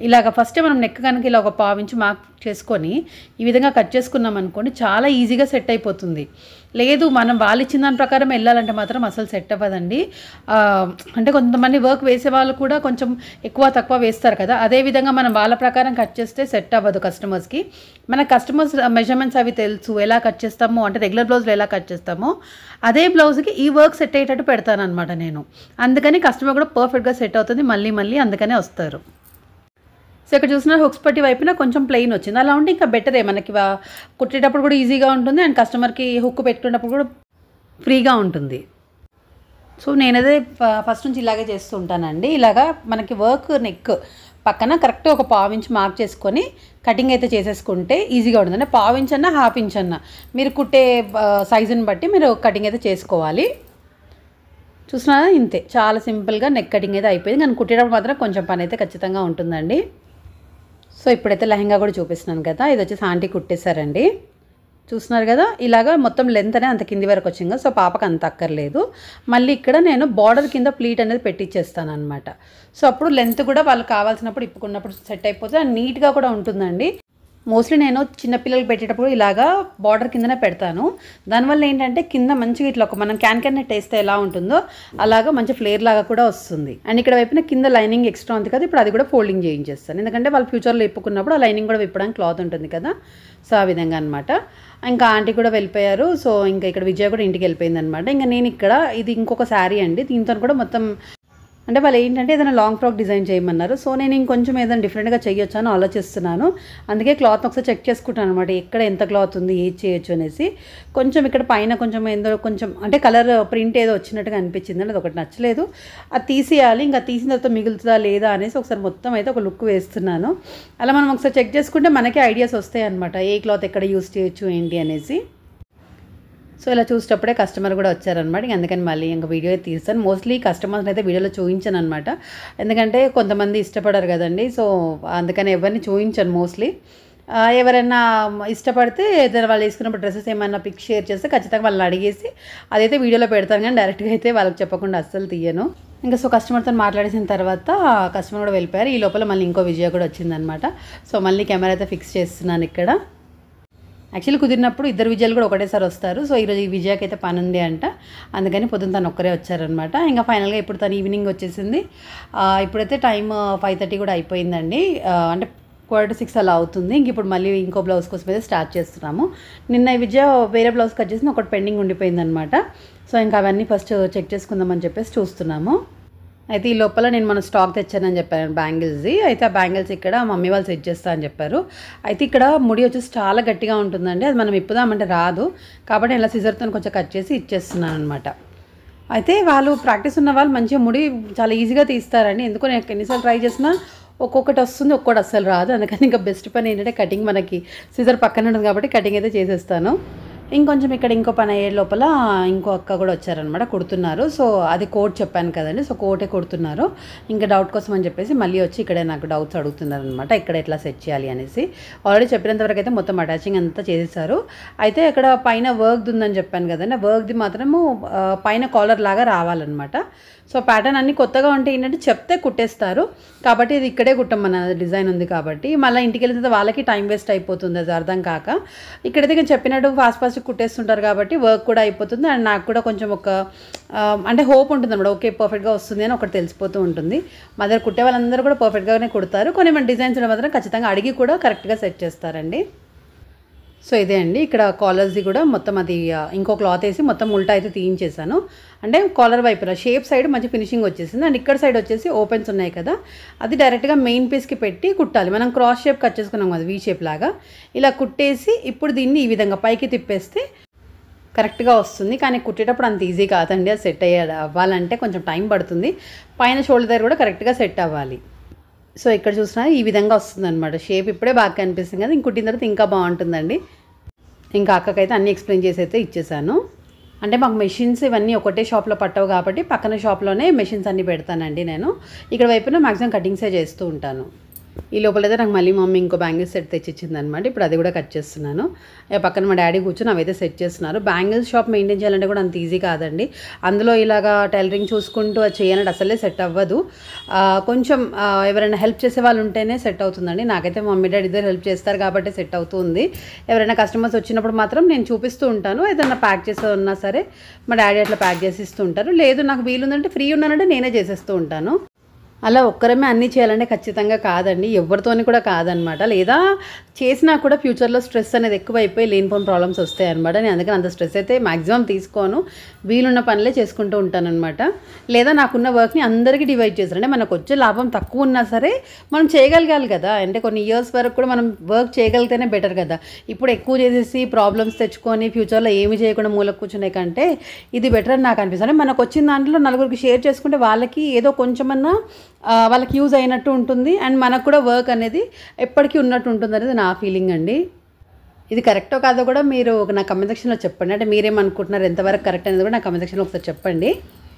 ఇలాగ ఫస్ట్ మనం నెక్ కనుక ఇలా ఒక 1/4 ఇంచ్ మార్క్ చేసుకొని ఈ విధంగా కట్ చేసుకున్నాం అనుకోండి, చాలా ఈజీగా సెట్ అయిపోతుంది. లేదు మనం వాళ్ళు ఇచ్చిన దాని ప్రకారం వెళ్ళాలంటే మాత్రం అసలు సెట్ అవ్వదండి. అంటే కొంతమంది వర్క్ వేసే వాళ్ళు కూడా కొంచెం ఎక్కువ తక్కువ వేస్తారు కదా, అదేవిధంగా మనం వాళ్ళ ప్రకారం కట్ చేస్తే సెట్ అవ్వదు కస్టమర్స్కి. మన కస్టమర్స్ మెజర్మెంట్స్ అవి తెలుసు, ఎలా కట్ చేస్తామో, అంటే రెగ్యులర్ బ్లౌజ్లో ఎలా కట్ చేస్తామో అదే బ్లౌజ్కి ఈ వర్క్ సెట్ అయ్యేటట్టు పెడతాను అనమాట నేను. అందుకని కస్టమర్ కూడా పర్ఫెక్ట్గా సెట్ అవుతుంది, మళ్ళీ మళ్ళీ అందుకనే వస్తారు. సో ఇక్కడ చూసిన హుక్స్ పట్టి వైపున కొంచెం ప్లెయిన్ వచ్చింది, అలా ఉంటే ఇంకా బెటరే, మనకి కుట్టేటప్పుడు కూడా ఈజీగా ఉంటుంది అండ్ కస్టమర్కి హుక్ పెట్టుకునేటప్పుడు కూడా ఫ్రీగా ఉంటుంది. సో నేనైతే ఫస్ట్ నుంచి ఇలాగే చేస్తూ ఉంటానండి. ఇలాగా మనకి వర్క్ నెక్ పక్కన కరెక్ట్ ఒక 1/4 ఇంచ్ మార్క్ చేసుకొని కటింగ్ అయితే చేసేసుకుంటే ఈజీగా ఉంటుంది. అంటే 1/4 ఇంచ్ అన్న 1/2 ఇంచ్ అన్న మీరు కుట్టే సైజుని బట్టి మీరు కటింగ్ అయితే చేసుకోవాలి. చూసినా ఇంతే, చాలా సింపుల్గా నెక్ కటింగ్ అయితే అయిపోయింది, కానీ కుట్టేటప్పుడు మాత్రం కొంచెం పని అయితే ఖచ్చితంగా ఉంటుందండి. సో ఇప్పుడైతే లెహంగా కూడా చూపిస్తున్నాను కదా, ఇది వచ్చేసి ఆంటీ కుట్టేశారండి. చూస్తున్నారు కదా, ఇలాగా మొత్తం లెంత్ అనేది అంత కింది వరకు వచ్చింది కదా, సో పాపకు అంత అక్కర్లేదు. మళ్ళీ ఇక్కడ నేను బార్డర్ కింద ప్లీట్ అనేది పెట్టించేస్తాను అనమాట. సో అప్పుడు లెంత్ కూడా వాళ్ళు కావాల్సినప్పుడు ఇప్పుకున్నప్పుడు సెట్ అయిపోతే నీట్గా కూడా ఉంటుందండి. మోస్ట్లీ నేను చిన్నపిల్లలకి పెట్టేటప్పుడు ఇలాగా బార్డర్ కిందనే పెడతాను. దానివల్ల ఏంటంటే కింద మంచిగా ఇట్లా ఒక మనం క్యాన్ నెట్ వేస్తే ఎలా ఉంటుందో అలాగా మంచి ఫ్లేర్ లాగా కూడా వస్తుంది. అండ్ ఇక్కడ వైపున కింద లైనింగ్ ఎక్స్ట్రా ఉంది కదా, ఇప్పుడు అది కూడా ఫోల్డింగ్ చేయించేస్తాను, ఎందుకంటే వాళ్ళు ఫ్యూచర్లో ఇప్పుకున్నప్పుడు ఆ లైనింగ్ కూడా విప్పడానికి క్లాత్ ఉంటుంది కదా. సో ఆ విధంగా అనమాట. ఇంకా ఆంటీ కూడా వెళ్ళిపోయారు. సో ఇంకా ఇక్కడ విజయ కూడా ఇంటికి వెళ్ళిపోయింది అనమాట. ఇంకా నేను ఇక్కడ ఇది ఇంకొక శారీ అండి, దీంతో కూడా మొత్తం అంటే వాళ్ళు ఏంటంటే ఏదైనా లాంగ్ ఫ్రాక్ డిజైన్ చేయమన్నారు. సో నేను ఇంకొంచెం ఏదైనా డిఫరెంట్గా చేయొచ్చు అని ఆలోచిస్తున్నాను. అందుకే క్లాత్ ఒకసారి చెక్ చేసుకుంటాను అనమాట, ఎక్కడ ఎంత క్లాత్ ఉంది, ఏది చేయొచ్చు అనేసి. కొంచెం ఇక్కడ పైన కొంచెం ఏందో కొంచెం అంటే కలర్ ప్రింట్ ఏదో వచ్చినట్టుగా అనిపించింది, అది ఒకటి నచ్చలేదు, అది తీసేయాలి. ఇంకా తీసిన తర్వాత మిగులుతుందా లేదా అనేసి ఒకసారి మొత్తం అయితే ఒక లుక్ వేస్తున్నాను. అలా మనం ఒకసారి చెక్ చేసుకుంటే మనకే ఐడియాస్ వస్తాయి అనమాట, ఏ క్లాత్ ఎక్కడ యూస్ చేయొచ్చు ఏంటి అనేసి. సో ఇలా చూసేటప్పుడే కస్టమర్ కూడా వచ్చారనమాట, అందుకని మళ్ళీ ఇంకా వీడియో తీస్తాను. మోస్ట్లీ కస్టమర్స్ అయితే వీడియోలో చూపించాను అనమాట, ఎందుకంటే కొంతమంది ఇష్టపడరు కదండి. సో అందుకని ఎవరిని చూపించాను మోస్ట్లీ. ఎవరైనా ఇష్టపడితే ఏదైనా వాళ్ళు వేసుకున్నప్పుడు డ్రెస్సెస్ ఏమైనా పిక్ షేర్ చేస్తే ఖచ్చితంగా వాళ్ళని అడిగేసి అదైతే వీడియోలో పెడతాను, కానీ డైరెక్ట్గా అయితే వాళ్ళకి చెప్పకుండా అస్సలు తీయను. ఇంకా సో కస్టమర్తో మాట్లాడేసిన తర్వాత కస్టమర్ కూడా వెళ్ళిపోయారు. ఈ లోపల మళ్ళీ ఇంకో విజయ కూడా వచ్చిందనమాట. సో మళ్ళీ కెమెరా అయితే ఫిక్స్ చేస్తున్నాను ఇక్కడ. యాక్చువల్లీ కుదిరినప్పుడు ఇద్దరు విజయాలు కూడా ఒకటేసారి వస్తారు. సో ఈరోజు ఈ విజయకి అయితే పని ఉంది అంట, అందుకని పొద్దున్న తను ఒక్కరే వచ్చారనమాట. ఇంకా ఫైనల్గా ఇప్పుడు తను ఈవినింగ్ వచ్చేసింది. ఇప్పుడైతే టైం 5:30 కూడా అయిపోయిందండి. అంటే 5:15 అలా అవుతుంది. ఇంక ఇప్పుడు మళ్ళీ ఇంకో బ్లౌజ్ కోసం అయితే స్టార్ట్ చేస్తున్నాము. నిన్న విజయ వేరే బ్లౌజ్ కట్ చేసి ఒకటి పెండింగ్ ఉండిపోయిందనమాట. సో ఇంకా అవన్నీ ఫస్ట్ చెక్ చేసుకుందామని చెప్పేసి చూస్తున్నాము. అయితే ఈ లోపల నేను మన స్టాక్ తెచ్చానని చెప్పాను బ్యాంగిల్స్ది. అయితే ఆ బ్యాంగిల్స్ ఇక్కడ మమ్మీ వాళ్ళు సెట్ చేస్తా అని చెప్పారు. అయితే ఇక్కడ ముడి వచ్చేసి చాలా గట్టిగా ఉంటుందండి, అది మనం ఇప్పుదామంటే రాదు. కాబట్టి ఇలా సిజర్తో కొంచెం కట్ చేసి ఇచ్చేస్తున్నాను అనమాట. అయితే వాళ్ళు ప్రాక్టీస్ ఉన్న వాళ్ళు మంచిగా ముడి చాలా ఈజీగా తీస్తారండి. ఎందుకో నేను ఎన్నిసార్లు ట్రై చేసినా ఒక్కొక్కటి వస్తుంది, ఒక్కొక్కటి అస్సలు రాదు. అందుకని ఇంకా బెస్ట్ పని ఏంటంటే కటింగ్, మనకి సిజర్ పక్కన ఉంటుంది కాబట్టి కటింగ్ అయితే చేసేస్తాను. ఇంకొంచెం ఇక్కడ ఇంకో పని అయ్యే లోపల ఇంకో అక్క కూడా వచ్చారనమాట, కుడుతున్నారు. సో అది కోట్ చెప్పాను కదండి, సో కోటే కుడుతున్నారు. ఇంకా డౌట్ కోసం అని చెప్పేసి మళ్ళీ వచ్చి ఇక్కడే నాకు డౌట్స్ అడుగుతున్నారు అనమాట, ఇక్కడ ఎట్లా సెట్ చేయాలి అనేసి. ఆల్రెడీ చెప్పినంతవరకు అయితే మొత్తం అటాచింగ్ అంతా చేసేసారు. అయితే ఇక్కడ పైన వర్క్ది ఉందని చెప్పాను కదండి, వర్క్ది మాత్రము పైన కాలర్ లాగా రావాలన్నమాట. సో ప్యాటర్న్ అన్నీ కొత్తగా ఉంటే ఏంటంటే చెప్తే కుట్టేస్తారు, కాబట్టి ఇది ఇక్కడే కుట్టమన్న డిజైన్ ఉంది కాబట్టి మళ్ళీ ఇంటికి వెళ్తే వాళ్ళకి టైం వేస్ట్ అయిపోతుంది, అది అర్థం కాక. ఇక్కడైతే నేను చెప్పినట్టు ఫాస్ట్ కుట్టేస్తుంటారు కాబట్టి వర్క్ కూడా అయిపోతుంది. అండ్ నాకు కూడా కొంచెం ఒక అంటే హోప్ ఉంటుంది అన్నమాట, ఓకే పర్ఫెక్ట్గా వస్తుంది అని ఒకటి తెలిసిపోతూ ఉంటుంది. మా దగ్గర కుట్టే వాళ్ళందరూ కూడా పర్ఫెక్ట్గానే కుడతారు. కొన్ని మన డిజైన్స్ మాత్రం ఖచ్చితంగా అడిగి కూడా కరెక్ట్గా సెట్ చేస్తారండి. సో ఇదే అండి, ఇక్కడ కాలర్స్ది కూడా మొత్తం అది ఇంకో క్లాత్ వేసి మొత్తం ఉల్టా అయితే తీయించేసాను. అంటే కాలర్ వైపున షేప్ సైడ్ మంచి ఫినిషింగ్ వచ్చేసింది. అండ్ ఇక్కడ సైడ్ వచ్చేసి ఓపెన్స్ ఉన్నాయి కదా, అది డైరెక్ట్గా మెయిన్ పీస్కి పెట్టి కుట్టాలి. మనం క్రాస్ షేప్ కట్ చేసుకున్నాం కదా, వీ షేప్ లాగా ఇలా కుట్టేసి ఇప్పుడు దీన్ని ఈ విధంగా పైకి తిప్పేస్తే కరెక్ట్గా వస్తుంది. కానీ కుట్టేటప్పుడు అంత ఈజీ కాదండి, అది సెట్ అవ్వాలంటే కొంచెం టైం పడుతుంది. పైన షోల్డర్ దగ్గర కూడా కరెక్ట్గా సెట్ అవ్వాలి. సో ఇక్కడ చూసినా ఈ విధంగా వస్తుంది అనమాట, షేప్ ఇప్పుడే బాగా కనిపిస్తుంది కదా, ఇంకుట్టిన తర్వాత ఇంకా బాగుంటుందండి. ఇంకా అక్కకైతే అన్నీ ఎక్స్ప్లెయిన్ చేసి అయితే ఇచ్చేసాను. అంటే మాకు మెషిన్స్ ఇవన్నీ ఒకటే షాప్లో పట్టవు కాబట్టి పక్కన షాప్లోనే మెషిన్స్ అన్నీ పెడతానండి నేను. ఇక్కడ వైపున మ్యాక్సిమం కటింగ్సే చేస్తూ ఉంటాను. ఈ లోపలైతే నాకు మళ్ళీ మమ్మీ ఇంకో బ్యాంగిల్స్ సెట్ తెచ్చిచ్చింది అనమాట. ఇప్పుడు అది కూడా కట్ చేస్తున్నాను. పక్కన మా డాడీ కూర్చొని అవైతే సెట్ చేస్తున్నారు. బ్యాంగిల్స్ షాప్ మెయింటైన్ చేయాలంటే కూడా అంత ఈజీ కాదండి. అందులో ఇలాగా టైలరింగ్ చూసుకుంటూ అది చేయాలంటే అసలే సెట్ అవ్వదు. కొంచెం ఎవరైనా హెల్ప్ చేసే వాళ్ళు ఉంటేనే సెట్ అవుతుందండి. నాకైతే మమ్మీ డాడీ ఇద్దరు హెల్ప్ చేస్తారు కాబట్టి సెట్ అవుతుంది. ఎవరైనా కస్టమర్స్ వచ్చినప్పుడు మాత్రం నేను చూపిస్తూ ఉంటాను, ఏదైనా ప్యాక్ చేసి ఉన్నా సరే మా డాడీ అట్లా ప్యాక్ చేసి ఇస్తూ ఉంటారు. లేదు నాకు వీలుందంటే ఫ్రీ ఉన్నానంటే నేనే చేసేస్తూ ఉంటాను. అలా ఒక్కరమే అన్నీ చేయాలంటే ఖచ్చితంగా కాదండి, ఎవరితోని కూడా కాదనమాట. లేదా చేసినా కూడా ఫ్యూచర్లో స్ట్రెస్ అనేది ఎక్కువైపోయి లేనిపోని ప్రాబ్లమ్స్ వస్తాయి అనమాట. నేను అందుకని అంత స్ట్రెస్ అయితే మ్యాక్సిమం తీసుకోను, వీలున్న పనులే చేసుకుంటూ ఉంటానన్నమాట. లేదా నాకున్న వర్క్ని అందరికీ డివైడ్ చేస్తారు. అంటే మనకు వచ్చే లాభం తక్కువ ఉన్నా సరే మనం చేయగలగాలి కదా, అంటే కొన్ని ఇయర్స్ వరకు కూడా మనం వర్క్ చేయగలిగితేనే బెటర్ కదా. ఇప్పుడు ఎక్కువ చేసేసి ప్రాబ్లమ్స్ తెచ్చుకొని ఫ్యూచర్లో ఏమి చేయకుండా మూలకు కూర్చునే కంటే ఇది బెటర్ అని నాకు అనిపిస్తుంది. మనకు వచ్చిన దాంట్లో నలుగురికి షేర్ చేసుకుంటే వాళ్ళకి ఏదో కొంచెమన్నా వాళ్ళకి యూజ్ అయినట్టు ఉంటుంది. అండ్ మనకు కూడా వర్క్ అనేది ఎప్పటికీ ఉన్నట్టు ఉంటుంది అనేది నా ఫీలింగ్ అండి. ఇది కరెక్టో కాదో కూడా మీరు నా కమెంట్ సెక్షన్లో చెప్పండి. అంటే మీరేమనుకుంటున్నారు, ఎంతవరకు కరెక్ట్ అనేది కూడా నా కమెంట్ సెక్షన్లో ఒకసారి చెప్పండి.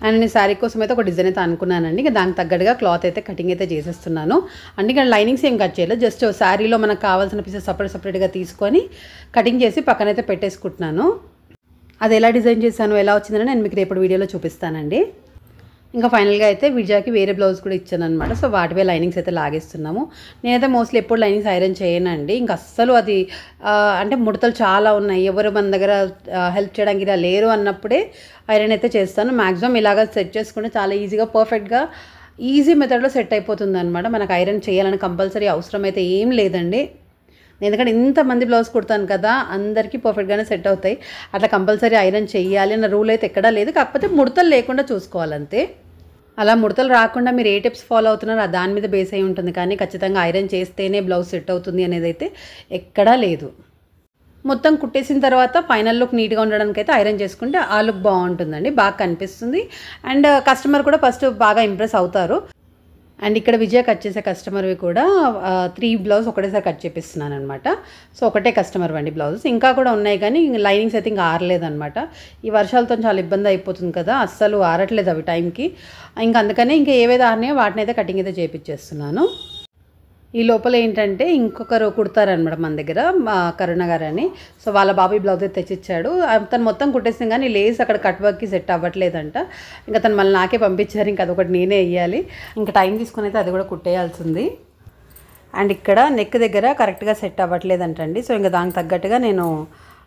అండ్ నేను శారీ కోసం అయితే ఒక డిజైన్ అయితే అనుకున్నానండి. ఇంకా దానికి తగ్గట్టుగా క్లాత్ అయితే కటింగ్ అయితే చేసేస్తున్నాను. అంటే ఇక్కడ లైనింగ్స్ ఏం కట్ చేయలేదు, జస్ట్ శారీలో మనకు కావాల్సిన పీసెస్ సపరేట్గా తీసుకొని కటింగ్ చేసి పక్కనైతే పెట్టేసుకుంటున్నాను. అది ఎలా డిజైన్ చేశాను, ఎలా వచ్చిందని నేను మీకు రేపు వీడియోలో చూపిస్తానండి. ఇంకా ఫైనల్గా అయితే విజయాకి వేరే బ్లౌజ్ కూడా ఇచ్చాను అనమాట. సో వాటివే లైనింగ్స్ అయితే లాగేస్తున్నాము. నేనైతే మోస్ట్లీ ఎప్పుడు లైనింగ్స్ ఐరన్ చేయనండి. ఇంకా అస్సలు అది అంటే ముడతలు చాలా ఉన్నాయి, ఎవరు మన దగ్గర హెల్ప్ చేయడానికి ఇలా లేరు అన్నప్పుడే ఐరన్ అయితే చేస్తాను. మ్యాక్సిమం ఇలాగ సెట్ చేసుకుంటే చాలా ఈజీగా పర్ఫెక్ట్గా ఈజీ మెథడ్లో సెట్ అయిపోతుంది అనమాట. మనకు ఐరన్ చేయాలని కంపల్సరీ అవసరం అయితే ఏం లేదండి. ఎందుకంటే ఇంతమంది బ్లౌజ్ కుడతాను కదా, అందరికీ పర్ఫెక్ట్గానే సెట్ అవుతాయి. అట్లా కంపల్సరీ ఐరన్ చేయాలి అన్న రూల్ అయితే ఎక్కడా లేదు, కాకపోతే ముడతలు లేకుండా చూసుకోవాలంతే. అలా ముడతలు రాకుండా మీరు ఏ టిప్స్ ఫాలో అవుతున్నారో దాని మీద బేస్ అయి ఉంటుంది, కానీ ఖచ్చితంగా ఐరన్ చేస్తేనే బ్లౌజ్ సెట్ అవుతుంది అనేది అయితే ఎక్కడా లేదు. మొత్తం కుట్టేసిన తర్వాత ఫైనల్ లుక్ నీట్గా ఉండడానికి అయితే ఐరన్ చేసుకుంటే ఆ లుక్ బాగుంటుందండి, బాగా కనిపిస్తుంది. అండ్ కస్టమర్ కూడా ఫస్ట్ బాగా ఇంప్రెస్ అవుతారు. అండ్ ఇక్కడ విజయ కట్ చేసే కస్టమర్వి కూడా 3 బ్లౌజ్ ఒకటేసారి కట్ చేపిస్తున్నాను అనమాట. సో ఒకటే కస్టమర్ అండి బ్లౌజెస్, ఇంకా కూడా ఉన్నాయి కానీ లైనింగ్స్ అయితే ఇంకా ఆరలేదనమాట. ఈ వర్షాలతో చాలా ఇబ్బంది అయిపోతుంది కదా, అస్సలు ఆరట్లేదు అవి టైంకి. ఇంకా అందుకనే ఇంకా ఏవేది ఆరినాయో వాటిని అయితే కటింగ్ అయితే చేయించేస్తున్నాను. ఈ లోపల ఏంటంటే ఇంకొకరు కుడతారనమాట మన దగ్గర, మా కరుణ గారు అని. సో వాళ్ళ బాబాయ్ బ్లౌజ్ అయితే తెచ్చిచ్చాడు. తను మొత్తం కుట్టేసింది కానీ లేస్ అక్కడ కట్ వర్క్కి సెట్ అవ్వట్లేదంట. ఇంకా తను మళ్ళీ నాకే పంపించారు, ఇంకా అదొకటి నేనే వేయాలి. ఇంకా టైం తీసుకుని అయితే అది కూడా కుట్టేయాల్సింది. అండ్ ఇక్కడ నెక్ దగ్గర కరెక్ట్గా సెట్ అవ్వట్లేదంటండి. సో ఇంకా దానికి తగ్గట్టుగా నేను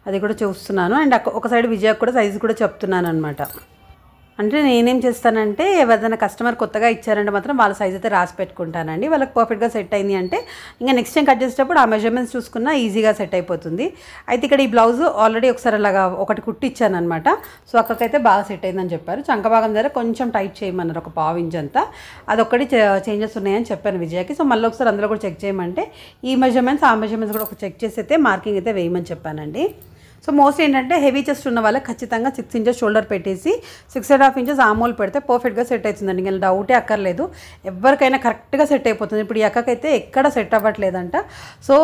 అది కూడా చూస్తున్నాను. అండ్ ఒక సైడ్ విజయకు కూడా సైజు కూడా చెప్తున్నాను అనమాట. అంటే నేనేం చేస్తానంటే ఎవరిదైనా కస్టమర్ కొత్తగా ఇచ్చారంటే మాత్రం వాళ్ళ సైజ్ అయితే రాసి పెట్టుకుంటానండి. వాళ్ళకి పర్ఫెక్ట్గా సెట్ అయింది అంటే ఇంకా నెక్స్ట్ టైం కట్ చేసేటప్పుడు ఆ మెజర్మెంట్స్ చూసుకున్నా ఈజీగా సెట్ అయిపోతుంది. అయితే ఇక్కడ ఈ బ్లౌజ్ ఆల్రెడీ ఒకసారి అలాగా ఒకటి కుట్టి ఇచ్చానమాట. సో అక్కకైతే బాగా సెట్ అయిందని చెప్పారు. చంక భాగం దగ్గర కొంచెం టైట్ చేయమన్నారు, ఒక పావు ఇంచ్ అంతా. అదొక్కటి చేంజెస్ ఉన్నాయని చెప్పాను విజయకి. సో మళ్ళీ ఒకసారి అందులో కూడా చెక్ చేయమంటే ఈ మెజర్మెంట్స్ ఆ మెజర్మెంట్స్ కూడా ఒక చెక్ చేసి అయితే మార్కింగ్ అయితే వేయమని చెప్పానండి. సో మోస్ట్లీ ఏంటంటే హెవీ చెస్ట్ ఉన్న వాళ్ళకి ఖచ్చితంగా 6 ఇంచెస్ షోల్డర్ పెట్టేసి 6.5 ఇంచెస్ ఆమోల్ పెడితే పర్ఫెక్ట్గా సెట్ అవుతుందండి. ఇంకా డౌటే అక్కర్లేదు, ఎవరికైనా కరెక్ట్గా సెట్ అయిపోతుంది. ఇప్పుడు ఈ అక్కకైతే ఎక్కడ సెట్ అవ్వట్లేదంట. సో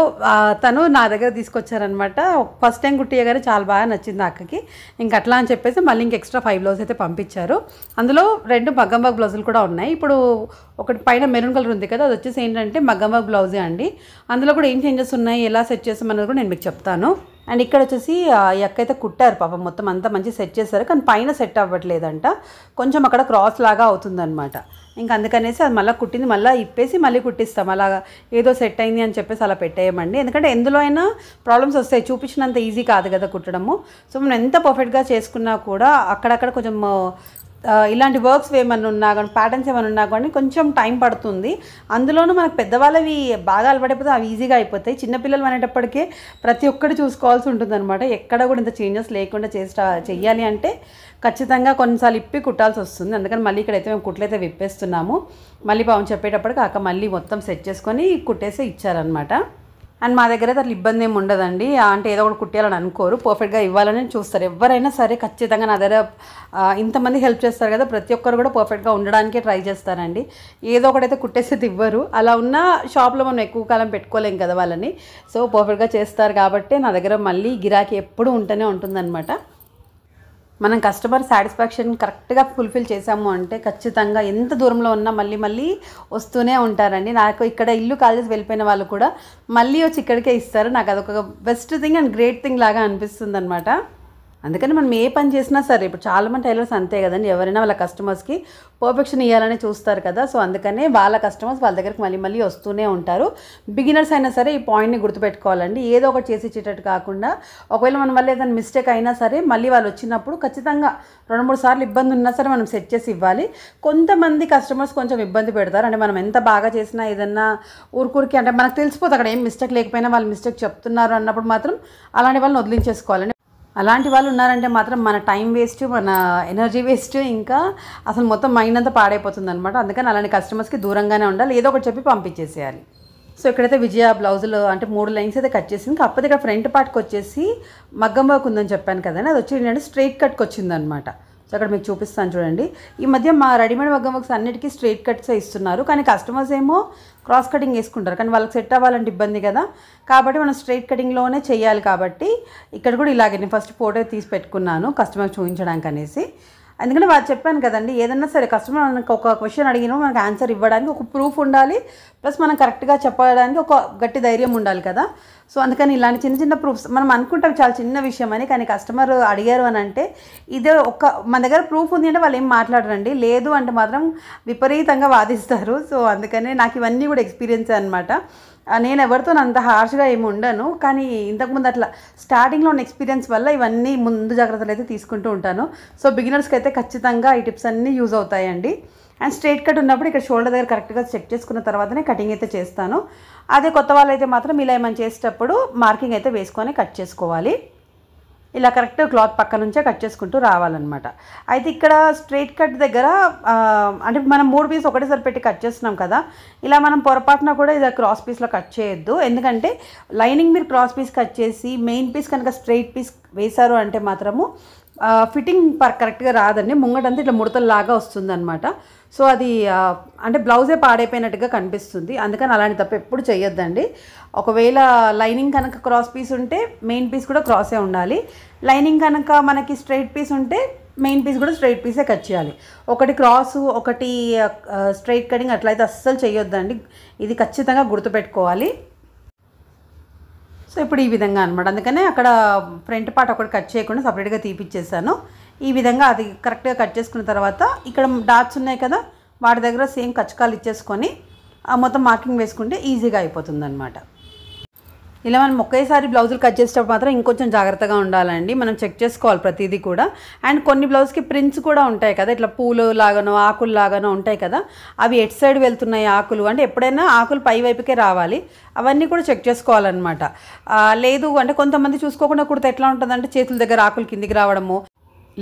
తను నా దగ్గర తీసుకొచ్చారనమాట. ఫస్ట్ టైం కుట్టియగానే చాలా బాగా నచ్చింది ఆ అక్కకి. ఇంక అట్లా అని చెప్పేసి మళ్ళీ ఇంక ఎక్స్ట్రా 5 బ్లౌజ్ అయితే పంపించారు. అందులో 2 మగ్గం వర్క్ బ్లౌజులు కూడా ఉన్నాయి. ఇప్పుడు ఒకటి పైన మెరూన్ కలర్ ఉంది కదా, అది వచ్చేసి ఏంటంటే మగ్గం వర్క్ బ్లౌజే అండి. అందులో కూడా ఏం చేంజెస్ ఉన్నాయి, ఎలా సెట్ చేస్తామన్నది కూడా నేను మీకు చెప్తాను. అండ్ ఇక్కడ వచ్చేసి ఈ అక్క అయితే కుట్టారు పాపం, మొత్తం అంతా మంచి సెట్ చేశారు. కానీ పైన సెట్ అవ్వట్లేదంట, కొంచెం అక్కడ క్రాస్ లాగా అవుతుందన్నమాట. ఇంకా అందుకనేసి అది మళ్ళీ కుట్టింది మళ్ళీ ఇప్పేసి మళ్ళీ కుట్టిస్తాం. అలాగా ఏదో సెట్ అయింది అని చెప్పేసి అలా పెట్టేయమండి. ఎందుకంటే ఎందులో అయినా ప్రాబ్లమ్స్ వస్తాయి, చూపించినంత ఈజీ కాదు కదా కుట్టడము. సో మనం ఎంత పర్ఫెక్ట్గా చేసుకున్నా కూడా అక్కడక్కడ కొంచెం ఇలాంటి వర్క్స్ ఏమన్నా ఉన్నా కానీ ప్యాటర్న్స్ ఏమైనా ఉన్నా కానీ కొంచెం టైం పడుతుంది. అందులోనూ మనకు పెద్దవాళ్ళవి బాగా అలవాటైపోతే అవి ఈజీగా అయిపోతాయి. చిన్నపిల్లలు అనేటప్పటికే ప్రతి ఒక్కటి చూసుకోవాల్సి ఉంటుందన్నమాట. ఎక్కడ కూడా ఇంత చేంజెస్ లేకుండా చెయ్యాలి అంటే ఖచ్చితంగా కొన్నిసార్లు ఇప్పి కుట్టాల్సి వస్తుంది. అందుకని మళ్ళీ ఇక్కడైతే మేము కుట్లయితే విప్పేస్తున్నాము. మళ్ళీ పాపం చెప్పేటప్పటికి అక్క మళ్ళీ మొత్తం సెట్ చేసుకొని కుట్టేసి ఇచ్చారనమాట. అండ్ మా దగ్గర అయితే అట్లా ఇబ్బంది ఏమి ఉండదండి. అంటే ఏదో ఒకటి కుట్టాలని అనుకోరు, పర్ఫెక్ట్గా ఇవ్వాలని చూస్తారు. ఎవరైనా సరే ఖచ్చితంగా నా దగ్గర ఇంతమంది హెల్ప్ చేస్తారు కదా, ప్రతి ఒక్కరు కూడా పర్ఫెక్ట్గా ఉండడానికే ట్రై చేస్తారండి. ఏదో ఒకటైతే కుట్టేసేది ఇవ్వరు. అలా ఉన్న షాప్లో మనం ఎక్కువ కాలం పెట్టుకోలేం కదా వాళ్ళని. సో పర్ఫెక్ట్గా చేస్తారు కాబట్టి నా దగ్గర మళ్ళీ గిరాకీ ఎప్పుడూ ఉంటూనే ఉంటుందన్నమాట. మనం కస్టమర్ సాటిస్ఫాక్షన్ కరెక్ట్గా ఫుల్ఫిల్ చేసాము అంటే ఖచ్చితంగా ఎంత దూరంలో ఉన్నా మళ్ళీ మళ్ళీ వస్తూనే ఉంటారండి. నాకు ఇక్కడ ఇల్లు కాలేజ్ వెళ్ళిపోయిన వాళ్ళు కూడా మళ్ళీ వచ్చి ఇక్కడికే ఇస్తారు. నాకు అదొక best thing and great thing లాగా అనిపిస్తుంది అనమాట. అందుకని మనం ఏ పని చేసినా సరే, ఇప్పుడు చాలామంది టైలర్స్ అంతే కదండి, ఎవరైనా వాళ్ళ కస్టమర్స్కి పర్ఫెక్షన్ ఇవ్వాలని చూస్తారు కదా. సో అందుకనే వాళ్ళ కస్టమర్స్ వాళ్ళ దగ్గరికి మళ్ళీ మళ్ళీ వస్తూనే ఉంటారు. బిగినర్స్ అయినా సరే ఈ పాయింట్ని గుర్తుపెట్టుకోవాలండి. ఏదో ఒకటి చేసి ఇచ్చేటట్టు కాకుండా, ఒకవేళ మన వల్ల ఏదైనా మిస్టేక్ అయినా సరే మళ్ళీ వాళ్ళు వచ్చినప్పుడు ఖచ్చితంగా 2-3 సార్లు ఇబ్బంది ఉన్నా సరే మనం సెట్ చేసి ఇవ్వాలి. కొంతమంది కస్టమర్స్ కొంచెం ఇబ్బంది పెడతారు. అంటే మనం ఎంత బాగా చేసినా ఏదన్నా ఊరికి అంటే మనకు తెలిసిపోతుంది అక్కడ ఏం మిస్టేక్ లేకపోయినా వాళ్ళు మిస్టేక్ చెప్తున్నారు అన్నప్పుడు మాత్రం అలాంటి వాళ్ళని వదిలించేసుకోవాలండి. అలాంటి వాళ్ళు ఉన్నారంటే మాత్రం మన టైం వేస్ట్, మన ఎనర్జీ వేస్ట్, ఇంకా అసలు మొత్తం మైండ్ అంతా పాడైపోతుంది అనమాట. అందుకని అలాంటి కస్టమర్స్కి దూరంగానే ఉండాలి, ఏదో ఒకటి చెప్పి పంపించేసేయాలి. సో ఇక్కడైతే విజయ బ్లౌజులు అంటే 3 లైన్స్ అయితే కట్ చేసింది. కాకపోతే ఇక్కడ ఫ్రంట్ పార్ట్కి వచ్చేసి మగ్గం వర్క్ ఉందని చెప్పాను కదండి, అది వచ్చి ఏంటంటే స్ట్రైట్ కట్కి వచ్చిందనమాట. సో అక్కడ మీకు చూపిస్తాను చూడండి. ఈ మధ్య మా రెడీమేడ్ మగ్గం వర్క్స్ అన్నిటికీ స్ట్రైట్ కట్సే ఇస్తున్నారు. కానీ కస్టమర్స్ ఏమో క్రాస్ కటింగ్ వేసుకుంటారు, కానీ వాళ్ళకి సెట్ అవ్వాలంటే ఇబ్బంది కదా. కాబట్టి మనం స్ట్రైట్ కటింగ్లోనే చేయాలి. కాబట్టి ఇక్కడ కూడా ఇలాగే నేను ఫస్ట్ ఫోటో తీసి పెట్టుకున్నాను కస్టమర్ చూపించడానికి అనేసి. ఎందుకంటే వాళ్ళు చెప్పాను కదండి, ఏదన్నా సరే కస్టమర్ మనకు ఒక క్వశ్చన్ అడిగినా మనకు ఆన్సర్ ఇవ్వడానికి ఒక ప్రూఫ్ ఉండాలి, ప్లస్ మనం కరెక్ట్గా చెప్పడానికి ఒక గట్టి ధైర్యం ఉండాలి కదా. సో అందుకని ఇలాంటి చిన్న చిన్న ప్రూఫ్స్ మనం అనుకుంటాం చాలా చిన్న విషయం అని, కానీ కస్టమర్ అడిగారు అని అంటే ఇదే మన దగ్గర ప్రూఫ్ ఉంది అంటే వాళ్ళు ఏం మాట్లాడరండి, లేదు అంటే మాత్రం విపరీతంగా వాదిస్తారు. సో అందుకనే నాకు ఇవన్నీ కూడా ఎక్స్పీరియన్స్ అనమాట. నేను ఎవరితో అంత హార్ష్గా ఏమి ఉండను, కానీ ఇంతకుముందు అట్లా స్టార్టింగ్లో ఉన్న ఎక్స్పీరియన్స్ వల్ల ఇవన్నీ ముందు జాగ్రత్తలు అయితే తీసుకుంటూ ఉంటాను. సో బిగినర్స్కి అయితే ఖచ్చితంగా ఈ టిప్స్ అన్నీ యూజ్ అవుతాయండి. అండ్ స్ట్రైట్ కట్ ఉన్నప్పుడు ఇక్కడ షోల్డర్ దగ్గర కరెక్ట్గా చెక్ చేసుకున్న తర్వాతనే కటింగ్ అయితే చేస్తాను. అదే కొత్త వాళ్ళు అయితే మాత్రం ఇలా ఏమైనా చేసేటప్పుడు మార్కింగ్ అయితే వేసుకొని కట్ చేసుకోవాలి. ఇలా కరెక్ట్ క్లాత్ పక్క నుంచే కట్ చేసుకుంటూ రావాలన్నమాట. అయితే ఇక్కడ స్ట్రైట్ కట్ దగ్గర అంటే మనం 3 పీస్ ఒకటేసారి పెట్టి కట్ చేస్తున్నాం కదా, ఇలా మనం పొరపాటున కూడా ఇది క్రాస్ పీస్లో కట్ చేయొద్దు. ఎందుకంటే లైనింగ్ మీరు క్రాస్ పీస్ కట్ చేసి మెయిన్ పీస్ కనుక స్ట్రైట్ పీస్ వేశారు అంటే మాత్రము ఫిట్టింగ్ కరెక్ట్గా రాదండి, ముంగటంతా ఇట్లా ముడతల్లాగా వస్తుందన్నమాట. సో అది అంటే బ్లౌజే పాడైపోయినట్టుగా కనిపిస్తుంది. అందుకని అలాంటి తప్పు ఎప్పుడు చేయొద్దండి. ఒకవేళ లైనింగ్ కనుక క్రాస్ పీస్ ఉంటే మెయిన్ పీస్ కూడా క్రాసే ఉండాలి. లైనింగ్ కనుక మనకి స్ట్రైట్ పీస్ ఉంటే మెయిన్ పీస్ కూడా స్ట్రైట్ పీసే కట్ చేయాలి. ఒకటి క్రాసు ఒకటి స్ట్రైట్ కటింగ్ అట్లయితే అస్సలు చేయొద్దండి, ఇది ఖచ్చితంగా గుర్తుపెట్టుకోవాలి. సో ఇప్పుడు ఈ విధంగా అనమాట. అందుకనే అక్కడ ఫ్రంట్ పార్ట్ ఒకటి కట్ చేయకుండా సపరేట్గా తీపిచ్చేసాను. ఈ విధంగా అది కరెక్ట్గా కట్ చేసుకున్న తర్వాత ఇక్కడ డాట్స్ ఉన్నాయి కదా, వాటి దగ్గర సేమ్ కచ్చకాలు ఇచ్చేసుకొని మొత్తం మార్కింగ్ వేసుకుంటే ఈజీగా అయిపోతుంది అనమాట. ఇలా మనం ఒకేసారి బ్లౌజులు కట్ చేసేటప్పుడు మాత్రం ఇంకొంచెం జాగ్రత్తగా ఉండాలండి. మనం చెక్ చేసుకోవాలి ప్రతిదీ కూడా. అండ్ కొన్ని బ్లౌజ్కి ప్రింట్స్ కూడా ఉంటాయి కదా, ఇట్లా పూలు లాగానో ఆకులు లాగానో ఉంటాయి కదా, అవి ఎటు సైడ్ వెళ్తున్నాయి ఆకులు అంటే ఎప్పుడైనా ఆకులు పై వైపుకే రావాలి, అవన్నీ కూడా చెక్ చేసుకోవాలన్నమాట. లేదు అంటే కొంతమంది చూసుకోకుండా కుడితే ఎట్లా ఉంటుందంటే చేతుల దగ్గర ఆకులు కిందికి రావడము,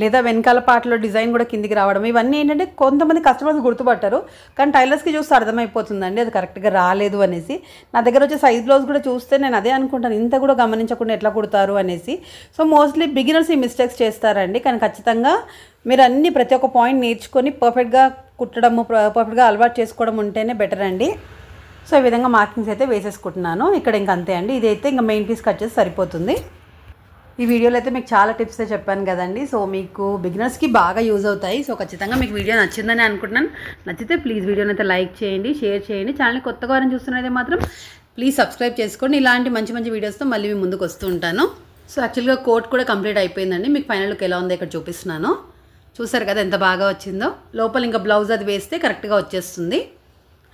లేదా వెనకాల పాటలో డిజైన్ కూడా కిందికి రావడం, ఇవన్నీ ఏంటంటే కొంతమంది కస్టమర్స్ గుర్తుపట్టారు, కానీ టైలర్స్కి చూస్తే అర్థమైపోతుందండి అది కరెక్ట్గా రాలేదు అనేసి. నా దగ్గర వచ్చే సైజ్ బ్లౌజ్ కూడా చూస్తే నేను అదే అనుకుంటాను, ఇంత కూడా గమనించకుండా ఎట్లా కుడతారు అనేసి. సో మోస్ట్లీ బిగినర్స్ ఈ మిస్టేక్స్ చేస్తారండి, కానీ ఖచ్చితంగా మీరు అన్ని ప్రతి ఒక్క పాయింట్ నేర్చుకొని పర్ఫెక్ట్గా కుట్టడము, పర్ఫెక్ట్గా అలవాటు చేసుకోవడం ఉంటేనే బెటర్ అండి. సో ఈ విధంగా మార్కింగ్స్ అయితే వేసేసుకుంటున్నాను. ఇక్కడ ఇంక అంతే అండి, ఇదైతే ఇంకా మెయిన్ పీస్ కట్ చేసి సరిపోతుంది. ఈ వీడియోలో అయితే మీకు చాలా టిప్స్ చెప్పాను కదండి, సో మీకు బిగినర్స్కి బాగా యూజ్ అవుతాయి. సో ఖచ్చితంగా మీకు వీడియో నచ్చిందని అనుకుంటున్నాను. నచ్చితే ప్లీజ్ వీడియోని అయితే లైక్ చేయండి, షేర్ చేయండి. ఛానల్ని కొత్తగా వారిని చూస్తున్నైతే మాత్రం ప్లీజ్ సబ్స్క్రైబ్ చేసుకోండి. ఇలాంటి మంచి మంచి వీడియోస్తో మళ్ళీ మీ ముందుకు వస్తూ ఉంటాను. సో యాక్చువల్గా కోట్ కూడా కంప్లీట్ అయిపోయిందండి, మీకు ఫైనల్ లుక్ ఎలా ఉందో ఇక్కడ చూపిస్తున్నాను. చూసారు కదా ఎంత బాగా వచ్చిందో. లోపల ఇంకా బ్లౌజ్ అది వేస్తే కరెక్ట్గా వచ్చేస్తుంది.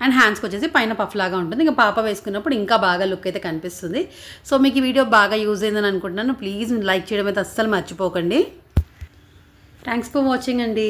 అండ్ హ్యాండ్స్కి వచ్చేసి పైన పఫ్ లాగా ఉంటుంది. ఇంకా పాప వేసుకున్నప్పుడు ఇంకా బాగా లుక్ అయితే కనిపిస్తుంది. సో మీకు ఈ వీడియో బాగా యూజ్ అయిందని అనుకుంటున్నాను. ప్లీజ్ లైక్ చేయడం అయితే అస్సలు మర్చిపోకండి. థ్యాంక్స్ ఫర్ వాచింగ్ అండి.